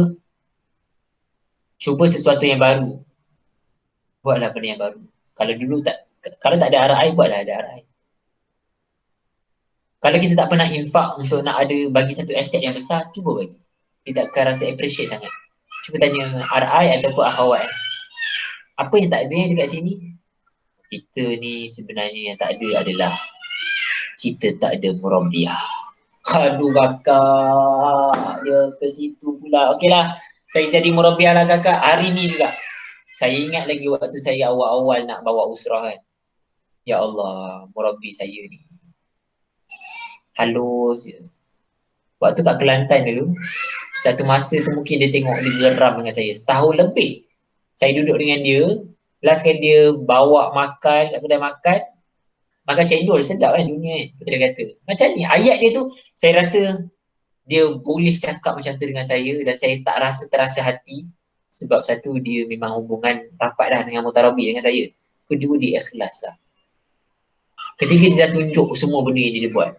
Speaker 1: cuba sesuatu yang baru. Buatlah benda yang baru. Kalau tak ada arah air, buatlah ada arah air. Kalau kita tak pernah infak untuk nak ada bagi satu aset yang besar, cuba bagi. Kita akan rasa appreciate sangat. Cuba tanya RI ataupun akhawat. Apa yang tak ada yang dekat sini? Kita ni sebenarnya yang tak ada adalah kita tak ada murabiah. Aduh kakak, dia ke situ pula. Okeylah, saya jadi murabiah lah kakak hari ni juga. Saya ingat lagi waktu saya awal-awal nak bawa usrah kan. Ya Allah, murabi saya ni halus je. Waktu kat Kelantan dulu, satu masa tu mungkin dia tengok dia geram dengan saya. Setahun lebih saya duduk dengan dia. Last kali dia bawa makan kat kedai makan, makan cendol, sedap kan dunia kan. Betul dia kata. Macam ni, ayat dia tu saya rasa dia boleh cakap macam tu dengan saya dan saya tak rasa terasa hati. Sebab satu, dia memang hubungan rapat dah dengan Mutarabi dengan saya. Kedua, dia ikhlas lah. Ketiga, dia dah tunjuk semua benda yang dia buat.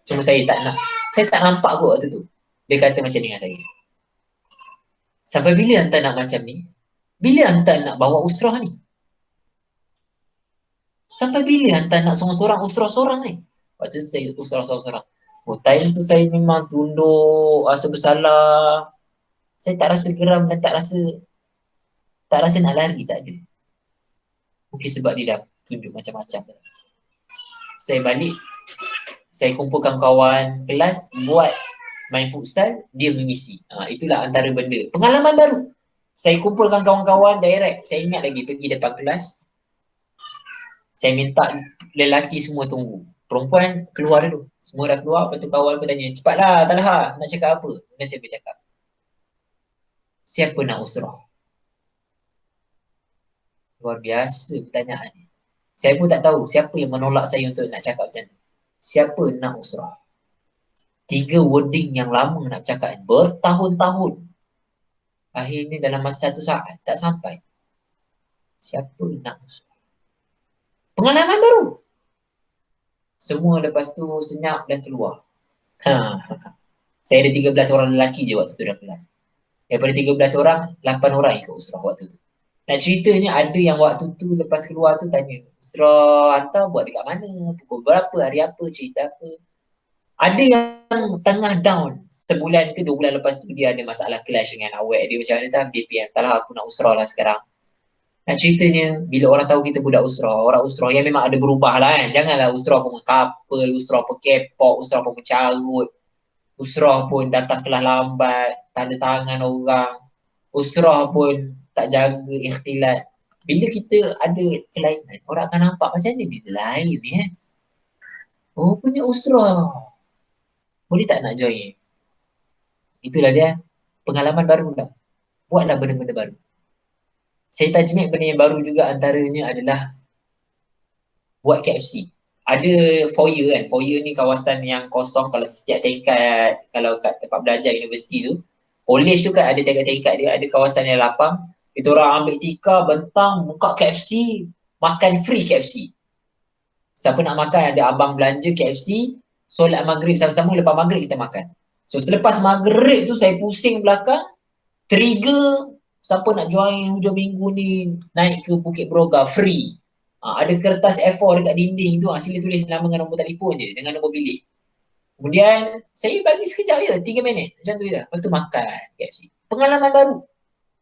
Speaker 1: Cuma saya tak nampak kot waktu tu. Dia kata macam ni dengan saya. Sampai bila hantar nak macam ni? Bila hantar nak bawa usrah ni? Sampai bila hantar nak seorang-seorang usrah seorang ni? Waktu tu saya usrah seorang-seorang. Oh, time tu saya memang tunduk, rasa bersalah. Saya tak rasa geram dan tak rasa nak lari, tak ada. Mungkin sebab dia dah tunjuk macam-macam. Saya balik, saya kumpulkan kawan kelas buat main futsal, dia mengisi. Itulah antara benda. Pengalaman baru. Saya kumpulkan kawan-kawan direct. Saya ingat lagi pergi depan kelas. Saya minta lelaki semua tunggu. Perempuan keluar dulu. Semua dah keluar. Lepas tu kawan pun tanya, cepatlah Talha, nak cakap apa? Kemudian saya bercakap, siapa nak usrah? Luar biasa pertanyaan. Saya pun tak tahu siapa yang menolak saya untuk nak cakap macam tu. Siapa nak usrah? 3 wording yang lama nak cakap. Bertahun-tahun. Akhirnya dalam masa 1 saat tak sampai. Siapa nak usrah? Pengalaman baru. Semua lepas tu senyap dan keluar. Saya ada 13 orang lelaki je waktu tu dalam kelas. Daripada 13 orang, 8 orang ikut usrah waktu tu. Nak ceritanya ada yang waktu tu lepas keluar tu tanya, usrah hantar buat dekat mana? Pukul berapa? Hari apa? Cerita apa? Ada yang tengah down sebulan ke 2 bulan lepas tu dia ada masalah clash dengan awek dia macam mana dia PM, tak lah aku nak usrah lah sekarang. Nak ceritanya bila orang tahu kita budak usrah, orang usrah yang memang ada berubah lah kan. Janganlah usrah pun couple, usrah pun kepok, usrah pun mencarut, usrah pun datang kelas lambat, tanda tangan orang, usrah pun tak jaga ikhtilat. Bila kita ada kelainan, orang akan nampak macam ni, dia lain ni Oh punya usrah. Boleh tak nak join? Itulah dia. Pengalaman baru lah. Buatlah benda-benda baru. Saya tajmik benda yang baru juga antaranya adalah buat KFC. Ada foyer kan. Foyer ni kawasan yang kosong kalau setiap tingkat, kalau kat tempat belajar universiti tu. College tu kan ada tingkat-tingkat dia, ada kawasan yang lapang. Itu orang ambil tikar, bentang, buka KFC, makan free KFC. Siapa nak makan, ada abang belanja KFC, solat maghrib sama-sama, lepas maghrib kita makan. So selepas maghrib tu saya pusing belakang, trigger siapa nak join hujung minggu ni naik ke Bukit Broga free. Ada kertas A4 dekat dinding tu, sila tulis nama dengan nombor telefon je dengan nombor bilik. Kemudian saya bagi sekejap je, 3 minit macam tu je. Lepas tu makan KFC. Pengalaman baru.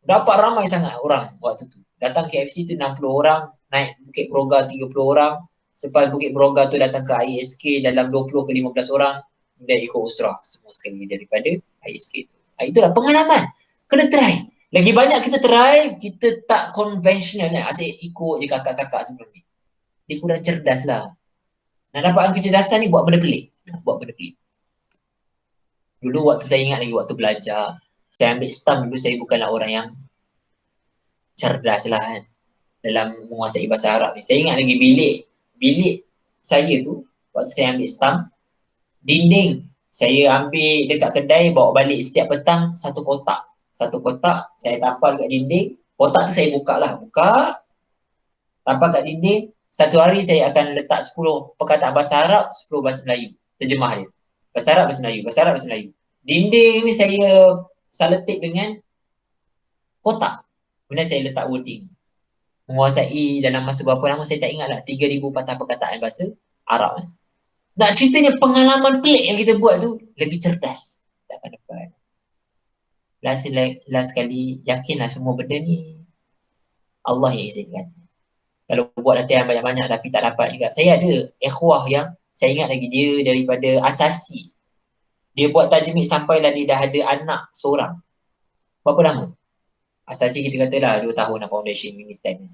Speaker 1: Dapat ramai sangat orang waktu tu. Datang KFC tu 60 orang, naik Bukit Broga 30 orang. Selepas Bukit Broga tu datang ke ISK dalam 20 ke 15 orang. Dia ikut usrah semua sekali daripada ISK tu. Itulah pengalaman. Kena try. Lagi banyak kita try, kita tak konvensional kan. Asyik ikut je kakak-kakak sebelum ni. Dia kurang cerdas lah. Nak dapatkan kecerdasan ni buat benda pelik. Buat benda pelik. Dulu waktu saya ingat lagi waktu belajar, saya ambil stam dulu, saya bukanlah orang yang cerdas lah kan dalam menguasai bahasa Arab ni. Saya ingat lagi bilik saya tu waktu saya ambil stamp, dinding saya ambil dekat kedai, bawa balik setiap petang satu kotak. Satu kotak saya tampal kat dinding. Kotak tu saya buka, tampal kat dinding. Satu hari saya akan letak 10 perkataan bahasa Arab, 10 bahasa Melayu. Terjemah dia. Bahasa Arab, bahasa Melayu. Bahasa Arab, bahasa Melayu. Dinding ni saya selotip dengan kotak. Kemudian saya letak wording. Menguasai dalam masa berapa lama saya tak ingat lah. 3,000 patah perkataan bahasa Arab. Nak ceritanya pengalaman pelik yang kita buat tu lebih cerdas. Tak akan dapat. Last sekali, yakinlah semua benda ni Allah yang izinkan. Kalau buat latihan banyak-banyak tapi tak dapat juga. Saya ada ikhwah yang saya ingat lagi dia daripada asasi. Dia buat tajmid sampailah dia dah ada anak seorang. Berapa lama? Asasi kita katalah 2 tahun lah foundation unit 10.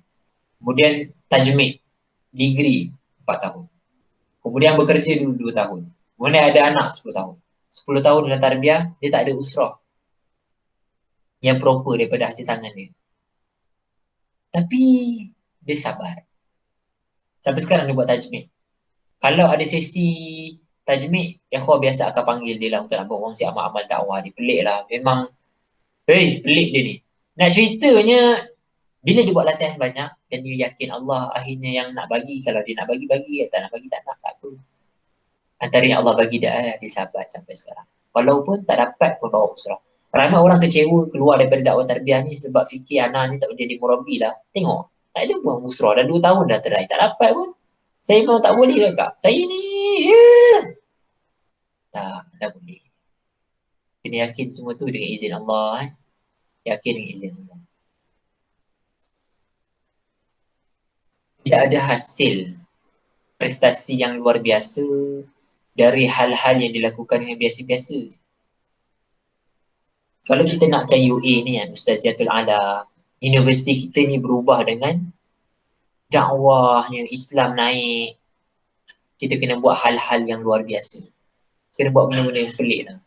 Speaker 1: Kemudian tajmid, degree 4 tahun. Kemudian bekerja dulu 2 tahun. Kemudian ada anak 10 tahun. 10 tahun dalam tarbiyah, dia tak ada usrah yang proper daripada hasil tangan dia. Tapi dia sabar. Sampai sekarang dia buat tajmid. Kalau ada sesi tajmid, ikhwah biasa akan panggil dia lah untuk nak berkongsi amal-amal dakwah. Dia pelik lah. Memang, pelik dia ni. Nak ceritanya, bila dia buat latihan banyak, dan dia yakin Allah akhirnya yang nak bagi. Kalau dia nak bagi, tak nak bagi, tak apa. Antara yang Allah bagi dia sabar sampai sekarang. Walaupun tak dapat pun bawa usrah. Ramai orang kecewa keluar daripada dakwah tarbiyah ni sebab fikir anak ni tak menjadi murabi lah. Tengok, tak ada pun usrah. Dah 2 tahun dah terai. Tak dapat pun. Saya memang tak boleh ke kak? Saya ni, tak boleh. Kena yakin semua tu dengan izin Allah. Yakin dengan izin Allah. Tidak ada hasil prestasi yang luar biasa dari hal-hal yang dilakukan dengan biasa-biasa. Kalau kita nakkan UA ni kan, Ustaziatul Ala, universiti kita ni berubah dengan dakwahnya Islam naik. Kita kena buat hal-hal yang luar biasa. Kena buat benda-benda yang pelik lah.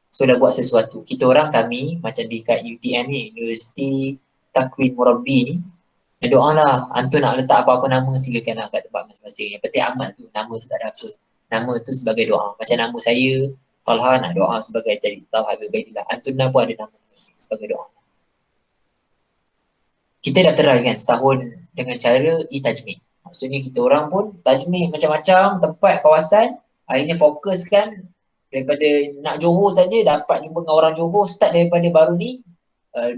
Speaker 1: So dah buat sesuatu. Kita orang kami, macam di kat UTM ni, Universiti Takwin Murabi ni, doa lah, antum nak letak apa-apa nama silakan lah kat tempat masing-masing. Yang penting amal tu, nama tu tak ada apa. Nama tu sebagai doa. Macam nama saya, Talha nak doa sebagai jadi Talha Baidillah. Antum pun ada nama sebagai doa. Kita dah terai kan setahun dengan cara e-tajmid. Maksudnya kita orang pun tajmid macam-macam tempat, kawasan. Akhirnya fokuskan daripada nak Johor saja dapat jumpa dengan orang Johor. Start daripada baru ni,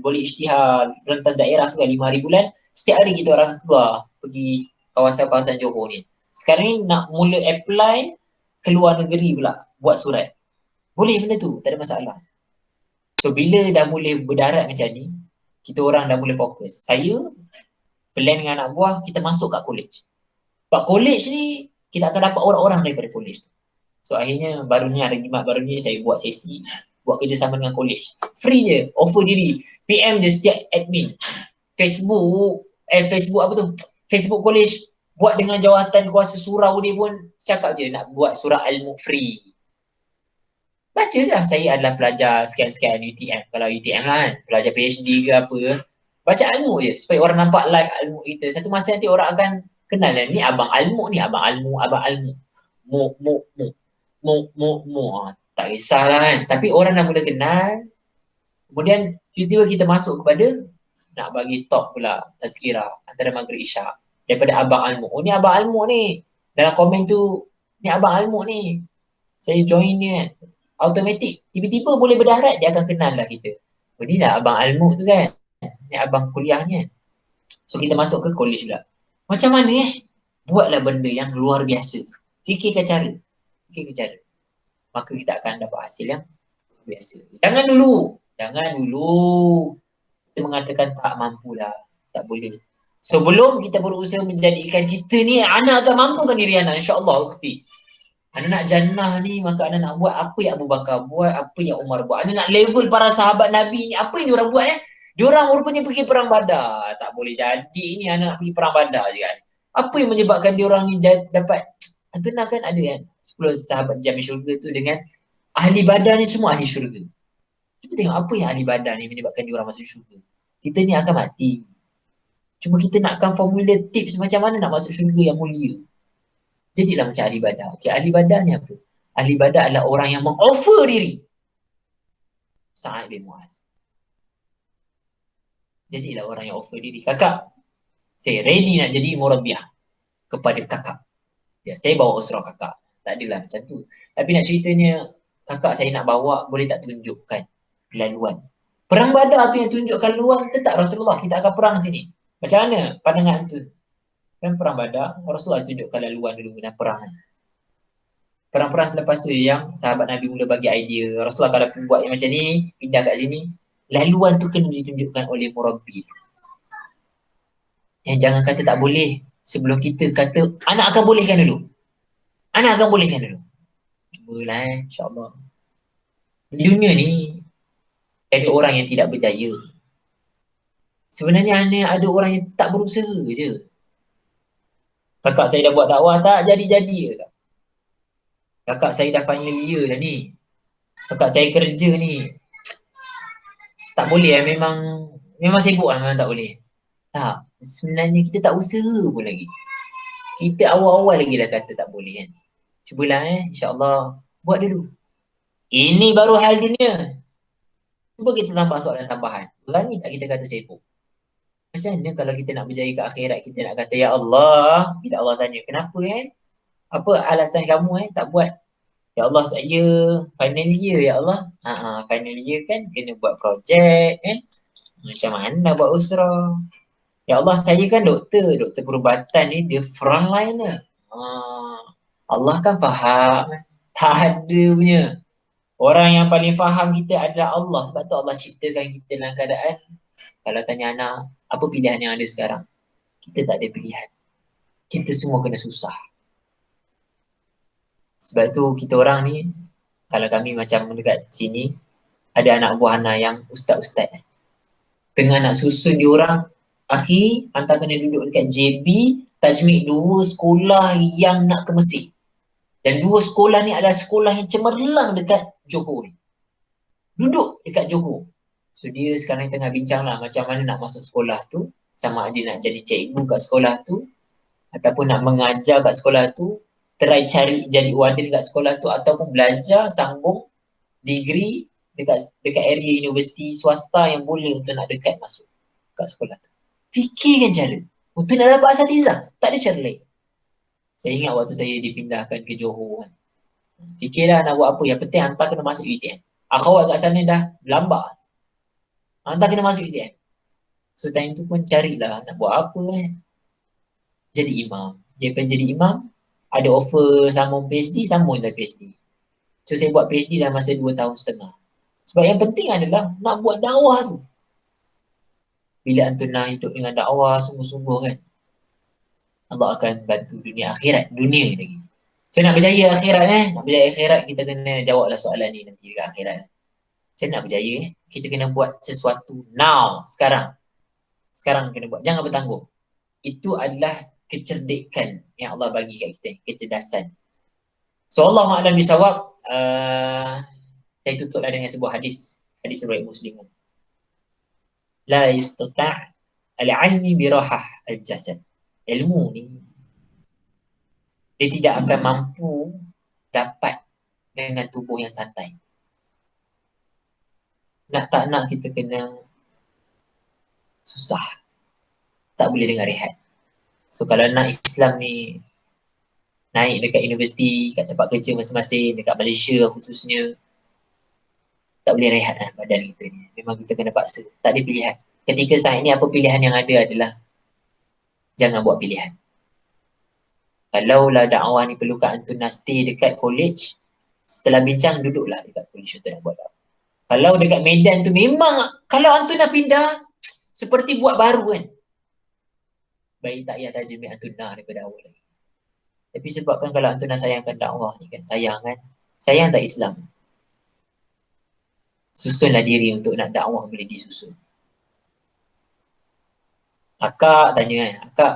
Speaker 1: boleh isytihar rentas daerah tu kan 5 hari bulan. Setiap hari kita orang keluar pergi kawasan-kawasan Johor ni. Sekarang ni nak mula apply keluar negeri pula buat surat. Boleh benda tu, tak ada masalah. So bila dah mula berdarat macam ni, kita orang dah mula fokus. Saya plan dengan anak buah, kita masuk kat college. Kat college ni, kita akan dapat orang-orang daripada college tu. So akhirnya baru ni ada jimat baru ni saya buat sesi, buat kerjasama dengan college. Free je, offer diri. PM je setiap admin. Facebook apa tu? Facebook college buat dengan jawatan kuasa surau dia pun cakap je nak buat surah ilmu free. Baca je lah. Saya adalah pelajar sekian-sekian UTM. Kalau UTM lah kan, pelajar PhD ke apa. Baca ilmu je supaya orang nampak live ilmu kita. Satu masa nanti orang akan kenal lah. Ni abang ilmu ni, abang ilmu. Tak kisahlah kan. Tapi orang dah mula kenal. Kemudian tiba-tiba kita masuk kepada nak bagi top pula tazkirah antara maghrib isyak daripada abang ilmu. Oh ni abang ilmu ni. Dalam komen tu, ni abang ilmu ni. Saya join ni kan. Automatik. Tiba-tiba boleh berdarat, dia akan kenal lah kita. Oh ni lah abang ilmu tu kan. Ni abang kuliah ni kan. So kita masuk ke college pula. Macam mana buatlah benda yang luar biasa tu. Fikirkan cara. Maka kita akan dapat hasil yang biasa. Jangan dulu. Kita mengatakan tak mampulah. Tak boleh. Sebelum kita berusaha menjadikan kita ni, anak akan mampukan diri anak. InsyaAllah. Anak nak jannah ni, maka anak nak buat apa yang Abu Bakar buat, apa yang Umar buat. Anak nak level para sahabat Nabi ni, apa yang diorang buat Diorang rupanya pergi perang Badar. Tak boleh jadi ni anak nak pergi perang Badar je kan. Apa yang menyebabkan diorang ni dapat, antum kan ada kan 10 sahabat jamin syurga tu dengan ahli Badar ni semua ahli syurga. Kita tengok apa yang ahli Badar ni menyebabkan diorang masuk syurga. Kita ni akan mati. Cuma kita nakkan formula tips macam mana nak masuk syurga yang mulia. Jadilah macam ahli ibadah. Okay, ahli ibadah ni apa? Ahli ibadah adalah orang yang mengoffer diri. Sa'ad bin Mu'az. Jadilah orang yang offer diri. Kakak, saya ready nak jadi murabbiyah kepada kakak. Ya, saya bawa usrah kakak. Tak adalah macam tu. Tapi nak ceritanya, kakak saya nak bawa, boleh tak tunjukkan laluan. Perang Badar tu yang tunjukkan laluan, tetap Rasulullah, kita akan perang sini. Macam mana pandangan tu? Kan perang Badar, Rasulullah tunjukkan laluan dulu dan perang. Perang-perang selepas tu yang sahabat Nabi mula bagi idea, Rasulullah kalau buat yang macam ni, pindah kat sini, laluan tu kena ditunjukkan oleh murabbi. Yang jangan kata tak boleh, sebelum kita kata, anak akan bolehkan dulu. Anak akan bolehkan dulu. Cubalah insyaAllah. Di dunia ni, ada orang yang tidak berjaya. Sebenarnya hanya ada orang yang tak berusaha je. Kakak saya dah buat dakwah tak jadi-jadi ke? Kakak saya dah final year dah ni. Kakak saya kerja ni. Tak boleh memang sibuk lah, memang tak boleh. Tak, sebenarnya kita tak usaha pun lagi. Kita awal-awal lagi dah kata tak boleh kan. Cubalah insyaAllah buat dulu. Ini baru hal dunia. Cuba kita tambah soalan tambahan. Berani tak kita kata sibuk? Macam mana kalau kita nak berjaya ke akhirat, kita nak kata, Ya Allah, bila Allah tanya, kenapa apa alasan kamu tak buat? Ya Allah, saya final year, Ya Allah. Final year kan kena buat projek kan. Macam mana nak buat usrah? Ya Allah, saya kan doktor perubatan ni, dia frontliner. Allah kan faham. Tak ada punya. Orang yang paling faham kita adalah Allah. Sebab tu Allah ciptakan kita dalam keadaan, kalau tanya anak, apa pilihan yang ada sekarang? Kita tak ada pilihan. Kita semua kena susah. Sebab tu kita orang ni, kalau kami macam dekat sini, ada anak buah anak yang ustaz-ustaz. Tengah nak susun diorang, akhi, hantar kena duduk dekat JB, tajmid 2 sekolah yang nak ke Mesir. Dan 2 sekolah ni adalah sekolah yang cemerlang dekat Johor ni. Duduk dekat Johor. So dia sekarang tengah bincang lah macam mana nak masuk sekolah tu, sama ada nak jadi cikgu kat sekolah tu, ataupun nak mengajar kat sekolah tu, try cari jadi warden kat sekolah tu, ataupun belajar sambung degree dekat area universiti swasta yang boleh untuk nak dekat masuk kat sekolah tu. Fikirkan cara. Untuk nak dapat asatizah, tak ada cara lain. Saya ingat waktu saya dipindahkan ke Johor kan. Fikirlah nak buat apa, yang penting hantar kena masuk UiTM. Akhwat kat sana dah lambat. Hantar kena masuk UiTM. So time tu pun carilah nak buat apa Jadi imam. Dia pengen jadi imam, ada offer sambung PhD, sambunglah PhD. So saya buat PhD dalam masa 2 tahun setengah. Sebab yang penting adalah nak buat dakwah tu. Bila antum nak hidup dengan dakwah sungguh-sungguh kan, Allah akan bantu dunia akhirat. Dunia lagi. So nak berjaya akhirat nak berjaya akhirat, kita kena jawablah soalan ni nanti dekat akhirat. Macam nak berjaya kita kena buat sesuatu now, sekarang. Sekarang kena buat, jangan bertanggung. Itu adalah kecerdikan yang Allah bagi kat kita, kecerdasan. So Allah ma'alam bisawab, saya tutuplah dengan sebuah hadis riwayat Muslim. La yastata' al-'ilmi birahah al-jasad. Ilmu ni dia tidak akan mampu dapat dengan tubuh yang santai. Nak tak nak kita kena susah. Tak boleh dengan rehat. So kalau nak Islam ni naik dekat universiti, kat tempat kerja masing-masing, dekat Malaysia khususnya, tak boleh rehat badan kita ni. Memang kita kena paksa. Tak ada pilihan. Ketika saat ini apa pilihan yang ada adalah jangan buat pilihan. Kalaulah dakwah ni perlukan antum nak stay dekat college, setelah bincang duduklah dekat college untuk nak buat dakwah. Kalau dekat Medan tu memang, kalau antum nak pindah, seperti buat baru kan. Baik tak payah tajamil antum nak daripada awal lagi. Tapi sebabkan kalau antum nak sayangkan dakwah ni kan, sayang kan. Sayang tak Islam. Susunlah diri untuk nak dakwah boleh disusun. Akak tanya kan, akak,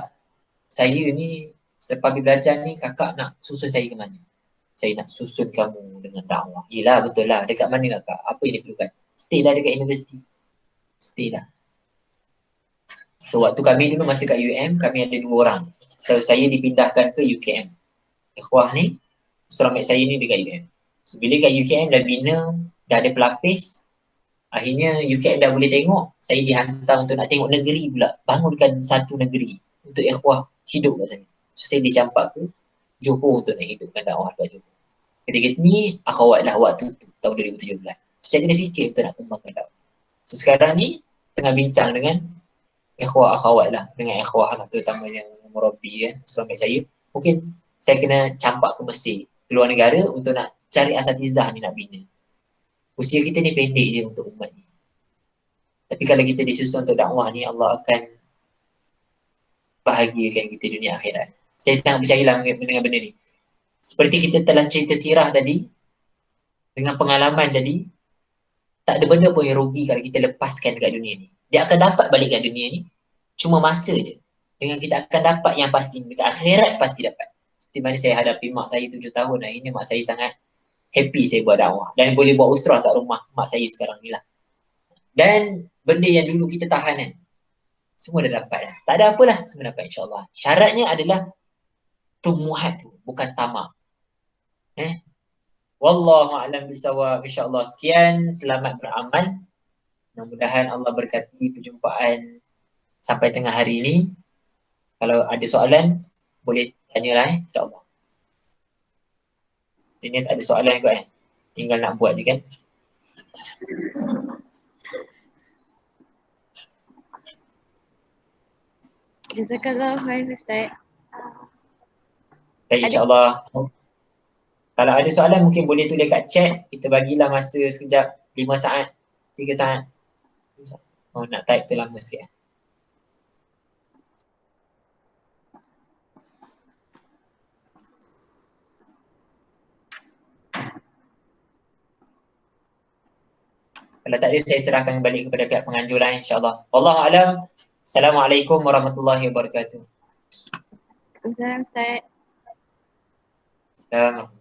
Speaker 1: saya ni selepas belajar ni kakak nak susun saya ke mana? Saya nak susun kamu dengan dakwah. Yelah betul lah, dekat mana kakak? Apa yang diperlukan? Stay lah dekat universiti. Stay lah. So waktu kami dulu masih kat UM, kami ada 2 orang. So saya dipindahkan ke UKM. Ikhwah ni, Suramek saya ni dekat UKM. So bila kat UKM dah bina, dah ada pelapis, akhirnya UKM dah boleh tengok, saya dihantar untuk nak tengok negeri pula. Bangunkan satu negeri untuk ikhwah hidup kat sana. So saya dicampak ke Johor untuk nak hidupkan dakwah kat Johor. Ketika ni, akhwat lah waktu tu, tahun 2017. So saya kena fikir untuk nak kembangkan dakwah. So sekarang ni, tengah bincang dengan ikhwah akhwat lah, dengan ikhwah lah, terutama yang murabi kan, Suramek saya. Mungkin saya kena campak ke Mesir, keluar negara untuk nak cari asatizah ni nak bina. Usia kita ni pendek je untuk umat ni. Tapi kalau kita disusun untuk dakwah ni, Allah akan bahagiakan kita dunia akhirat. Saya sangat percayalah dengan benda ni. Seperti kita telah cerita sirah tadi, dengan pengalaman tadi, tak ada benda pun yang rugi kalau kita lepaskan dekat dunia ni. Dia akan dapat balik kat dunia ni, cuma masa je. Dengan kita akan dapat yang pasti, dekat akhirat pasti dapat. Seperti mana saya hadapi mak saya 7 tahun, ini mak saya sangat happy saya buat dakwah. Dan boleh buat usrah kat rumah mak saya sekarang ni lah. Dan benda yang dulu kita tahan kan, semua dah dapat lah. Tak ada apalah, semua dapat insyaAllah. Syaratnya adalah tumuhat tu, bukan tamak. Wallahu a'lam bisawab. InsyaAllah sekian, selamat beramal. Mudah-mudahan Allah berkati perjumpaan sampai tengah hari ini. Kalau ada soalan, boleh tanyalah insyaAllah. Sini tak ada soalan kot tinggal nak buat je kan.
Speaker 2: Jazakallah khair Ustaz.
Speaker 1: Baik, insyaAllah. Kalau ada soalan mungkin boleh tulis kat chat. Kita bagilah masa sekejap, 5 saat, 3 saat. Oh, nak type tu lama sikit. Kalau tak ada, saya serahkan balik kepada pihak penganjur lah insyaAllah. Wallahu a'lam. Assalamualaikum warahmatullahi wabarakatuh.
Speaker 2: Waalaikumsalam Ustaz.
Speaker 1: Assalamualaikum.